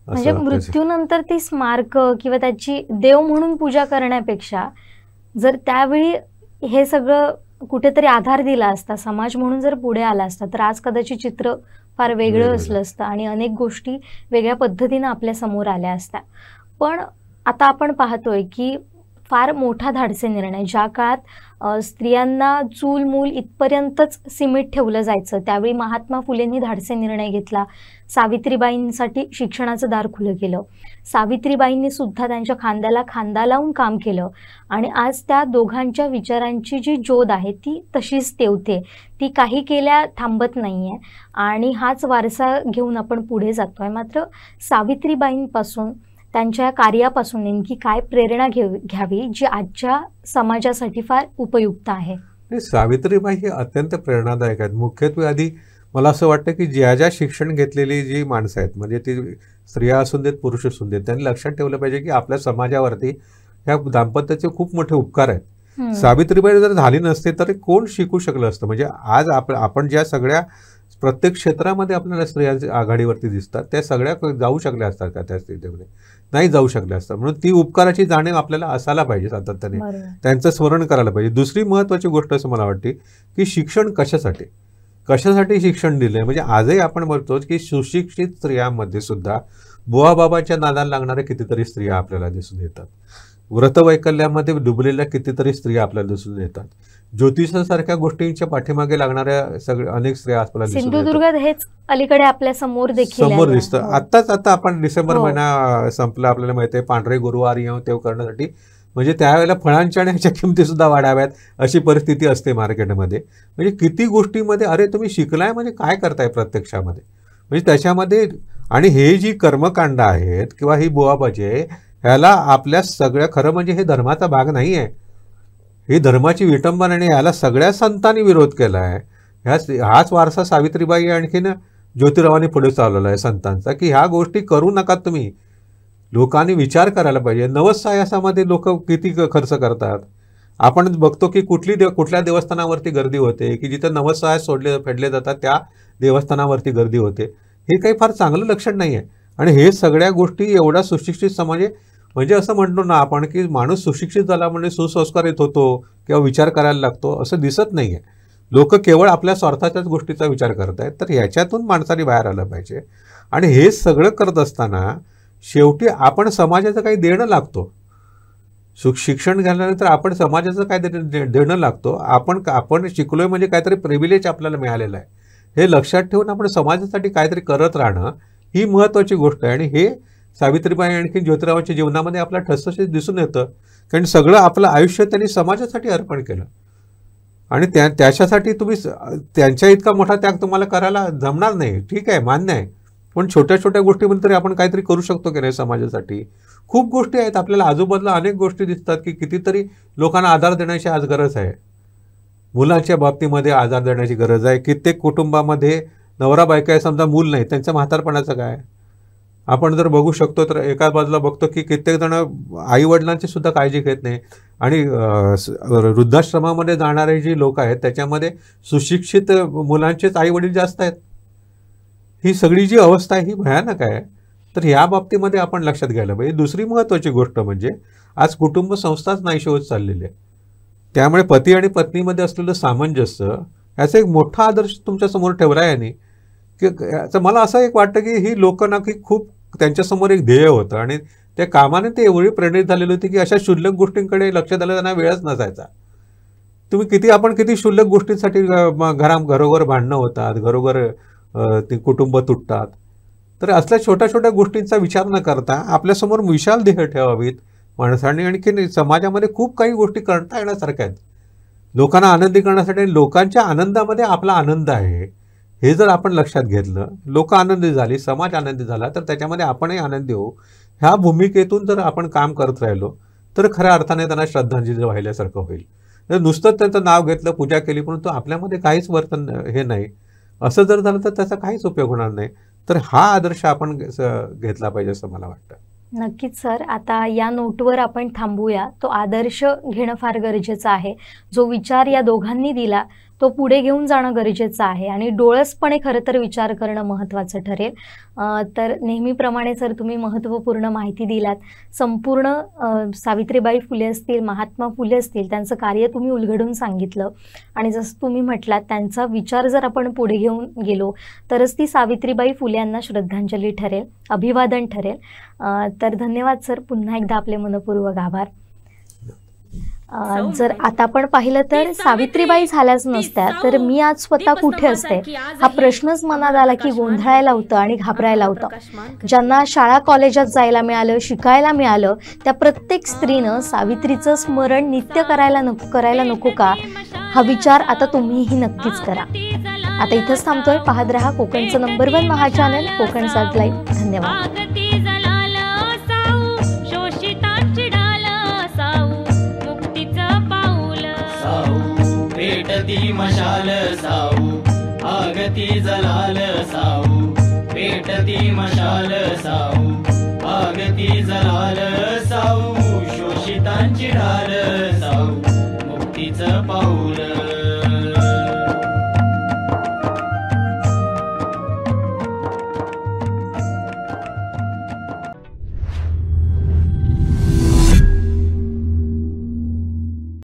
म्हणजे मृत्यूनंतर ती स्मारक किंवा त्याची देव म्हणून पूजा करण्यापेक्षा जर त्यावेळी हे सगळं कुठेतरी आधार दिला असता, समाज म्हणून जर पुढे आला असता तर आज कदाचित चित्र फार वेगळं असलं असतं आणि अनेक गोष्टी वेगळ्या पद्धतीनं आपल्या समोर आल्या असत्या. पण आता आपण पाहतोय की फार मोठा धाडसी निर्णय, ज्या काळात स्त्रियांना चूल मूल इथपर्यंतच सीमित ठेवलं जायचं त्यावेळी महात्मा फुलेंनी धाडसी निर्णय घेतला. सावित्रीबाईंसाठी शिक्षणाचं दार खुलं केलं. सावित्रीबाईंनी सुद्धा त्यांच्या खांद्याला खांदा लावून काम केलं आणि आज त्या दोघांच्या विचारांची जी ज्योत आहे ती तशीच तेवते, ती काही केल्या थांबत नाही आहे आणि हाच वारसा घेऊन आपण पुढे जातोय. मात्र सावित्रीबाईंपासून त्यांच्या कार्यापासून नेमकी काय प्रेरणा घ्यावी जी आजच्या समाजासाठी फार उपयुक्त आहे? सावित्रीबाई हे अत्यंत प्रेरणादायक आहेत. मुख्यत्वे आधी मला असं वाटतं की ज्या शिक्षण घेतलेली जी माणसं आहेत, म्हणजे ती स्त्रिया असून देत पुरुष असून देत, त्यांनी लक्षात ठेवलं पाहिजे की आपल्या समाजावरती ह्या दाम्पत्याचे खूप मोठे उपकार आहेत. सावित्रीबाई जर झाली नसते तर कोण शिकू शकलं असतं. म्हणजे आज आपण ज्या सगळ्या प्रत्येक क्षेत्रामध्ये आपल्याला स्त्रियांच्या आघाडीवरती दिसतात त्या सगळ्या जाऊ शकल्या असतात का त्या स्थितीमध्ये? नाही जाऊ शकल्या असतात. म्हणून ती उपकाराची जाणीव आपल्याला असायला पाहिजे, सातत्याने त्यांचं स्मरण करायला पाहिजे. दुसरी महत्त्वाची गोष्ट असं मला वाटते की शिक्षण कशासाठी शिक्षण दिलं. म्हणजे आजही आपण म्हणतो की सुशिक्षित स्त्रियांमध्ये सुद्धा बुवा बाबाच्या नादाला लागणाऱ्या कितीतरी स्त्रिया आपल्याला दिसून येतात. व्रतवैकल्यामध्ये डुबलेल्या कितीतरी स्त्रिया आपल्याला दिसून येतात. ज्योतिषासारख्या गोष्टींच्या पाठीमागे लागणाऱ्या अनेक स्त्रिया आपल्याला दिसून येतात. सिंधुदुर्गात हेच अलीकडे आपल्या समोर देखील समोर आलं. दिसतं. हो. आता आपण डिसेंबर हो. महिना संपला, आपल्याला माहिती आहे पांढरे गुरुवार येऊन तेव करण्यासाठी म्हणजे त्यावेळेला फळांच्या आणि ह्याच्या किमती सुद्धा वाढाव्यात अशी परिस्थिती असते मार्केटमध्ये. म्हणजे किती गोष्टीमध्ये अरे तुम्ही शिकलाय म्हणजे काय करताय प्रत्यक्षामध्ये, म्हणजे त्याच्यामध्ये. आणि हे जी कर्मकांड आहेत किंवा ही बुवाबाजी आहे ह्याला आपल्या सगळ्या, खरं म्हणजे हे धर्माचा भाग नाही आहे, ही धर्माची विटंबना. आणि याला सगळ्या संतांनी विरोध केला आहे. हाच वारसा सावित्रीबाई आणखीन ज्योतिरावांनी पुढे चालवला आहे संतांचा, की ह्या गोष्टी करू नका तुम्ही. लोकांनी विचार करायला पाहिजे. नवस सायासामध्ये लोक किती खर्च करतात. आपण बघतो की कुठल्या देवस्थानावरती गर्दी होते, की जिथं नवस साया फेडले जातात त्या देवस्थानावरती गर्दी होते. हे काही फार चांगलं लक्षण नाही आहे. आणि हे सगळ्या गोष्टी एवढा सुशिक्षित समाज म्हणजे असं म्हणतो ना आपण की माणूस सुशिक्षित झाला म्हणजे सुसंस्कारित होतो किंवा विचार करायला लागतो असं दिसत नाही आहे. लोक केवळ आपल्या स्वार्थाच्याच गोष्टीचा विचार करत आहेत. तर ह्याच्यातून माणसाने बाहेर आलं पाहिजे. आणि हे सगळं करत असताना शेवटी आपण समाजाचं काही देणं लागतो. शिक्षण घेतल्यानंतर आपण समाजाचं काय देणं लागतो. आपण शिकलोय म्हणजे काहीतरी प्रिव्हिलेज आपल्याला मिळालेलं आहे हे लक्षात ठेवून आपण समाजासाठी काहीतरी करत राहणं ही महत्त्वाची गोष्ट आहे. आणि हे सावित्रीबाई आणखी ज्योतिरावांच्या जीवनामध्ये आपल्याला ठसठशीत दिसून येतं. कारण सगळं आपलं आयुष्य त्यांनी समाजासाठी अर्पण केलं. आणि त्याच्यासाठी तुम्ही त्यांच्या इतका मोठा त्याग तुम्हाला करायला जमणार नाही, ठीक आहे, मान्य आहे. पण छोट्या छोट्या गोष्टीमध्ये तरी आपण काहीतरी करू शकतो की नाही समाजासाठी. खूप गोष्टी आहेत आपल्याला आजूबाजूला, अनेक गोष्टी दिसतात की कितीतरी लोकांना आधार देण्याची आज गरज आहे. मुलांच्या बाबतीमध्ये आधार देण्याची गरज आहे. कित्येक कुटुंबामध्ये नवरा बायका आहे, समजा मूल नाही, त्यांच्या म्हातारपणाचं काय. आपण जर बघू शकतो तर एका बाजूला बघतो की कित्येक जण आईवडिलांची सुद्धा काळजी घेत नाही. आणि वृद्धाश्रमामध्ये जाणारे जी लोक आहेत त्याच्यामध्ये सुशिक्षित मुलांचेच आईवडील जास्त आहेत. ही सगळी जी अवस्था आहे ही भयानक आहे. तर ह्या बाबतीमध्ये आपण लक्षात घ्यायला पाहिजे. दुसरी महत्त्वाची गोष्ट म्हणजे आज कुटुंब संस्थाच नाहीशी होत चाललेली आहे. त्यामुळे पती आणि पत्नीमध्ये असलेलं सामंजस्य याचा एक मोठा आदर्श तुमच्यासमोर ठेवला आहे यांनी. की मला असं एक वाटतं की ही लोक ना की खूप त्यांच्यासमोर एक ध्येय होतं आणि त्या कामाने ते एवढी प्रेरित झालेली होती की अशा क्षुल्लक गोष्टींकडे लक्ष द्यायला त्यांना वेळच नसायचा. आपण किती क्षुल्लक गोष्टींसाठी घरोघर भांडणं होतात, घरोघर ते कुटुंब तुटतात. तर असल्या छोट्या छोट्या गोष्टींचा विचार न करता आपल्यासमोर विशाल ध्येय ठेवावीत माणसांनी. आणखी समाजामध्ये खूप काही गोष्टी करता येण्यासारख्या आहेत लोकांना आनंदी करण्यासाठी. लोकांच्या आनंदामध्ये आपला आनंद आहे हे जर आपण लक्षात घेतलं, लोक आनंदी झाली, समाज आनंदी झाला, तर त्याच्यामध्ये आपणही आनंदी होऊ. ह्या भूमिकेतून जर आपण काम करत राहिलो तर खऱ्या अर्थाने त्यांना श्रद्धांजली वाहिल्यासारखं होईल. तर नुसतं त्यांचं नाव घेतलं, पूजा केली, परंतु आपल्यामध्ये काहीच वर्तन हे नाही, असं जर झालं तर त्याचा काहीच उपयोग होणार नाही. तर हा आदर्श आपण घेतला पाहिजे असं मला वाटतं. नक्कीच सर. आता या नोटवर आपण थांबूया. तो आदर्श घेणं फार गरजेचं आहे. जो विचार या दोघांनी दिला तो पुढे घेऊन जाणं गरजेचं आहे आणि डोळसपणे खरं तर विचार करणं महत्त्वाचं ठरेल. तर नेहमीप्रमाणे सर तुम्ही महत्त्वपूर्ण माहिती दिलात. संपूर्ण सावित्रीबाई फुले असतील, महात्मा फुले असतील, त्यांचं कार्य तुम्ही उलगडून सांगितलं. आणि जसं तुम्ही म्हटलात त्यांचा विचार जर आपण पुढे घेऊन गेलो तरच ती सावित्रीबाई फुले यांना श्रद्धांजली ठरेल, अभिवादन ठरेल. तर धन्यवाद सर. पुन्हा एकदा आपले मनपूर्वक आभार. जर आता आपण पाहिलं तर सावित्रीबाई झाल्याच नसत्या तर मी आज स्वतः कुठे असते हा प्रश्नच मनात आला की गोंधळायला होतं आणि घाबरायला होतं. ज्यांना शाळा कॉलेजात जायला मिळालं, शिकायला मिळालं, त्या प्रत्येक स्त्रीनं सावित्रीचं स्मरण नित्य करायला नको का हा विचार आता तुम्हीही नक्कीच करा. आता इथंच थांबतोय. पाहत रहा कोकणचं नंबर 1 महा चॅनल कोकण 7 लाईव्ह. धन्यवाद. पेटती मशाल साऊ, आगती जलाल साऊ, पेटती मशाल साऊ.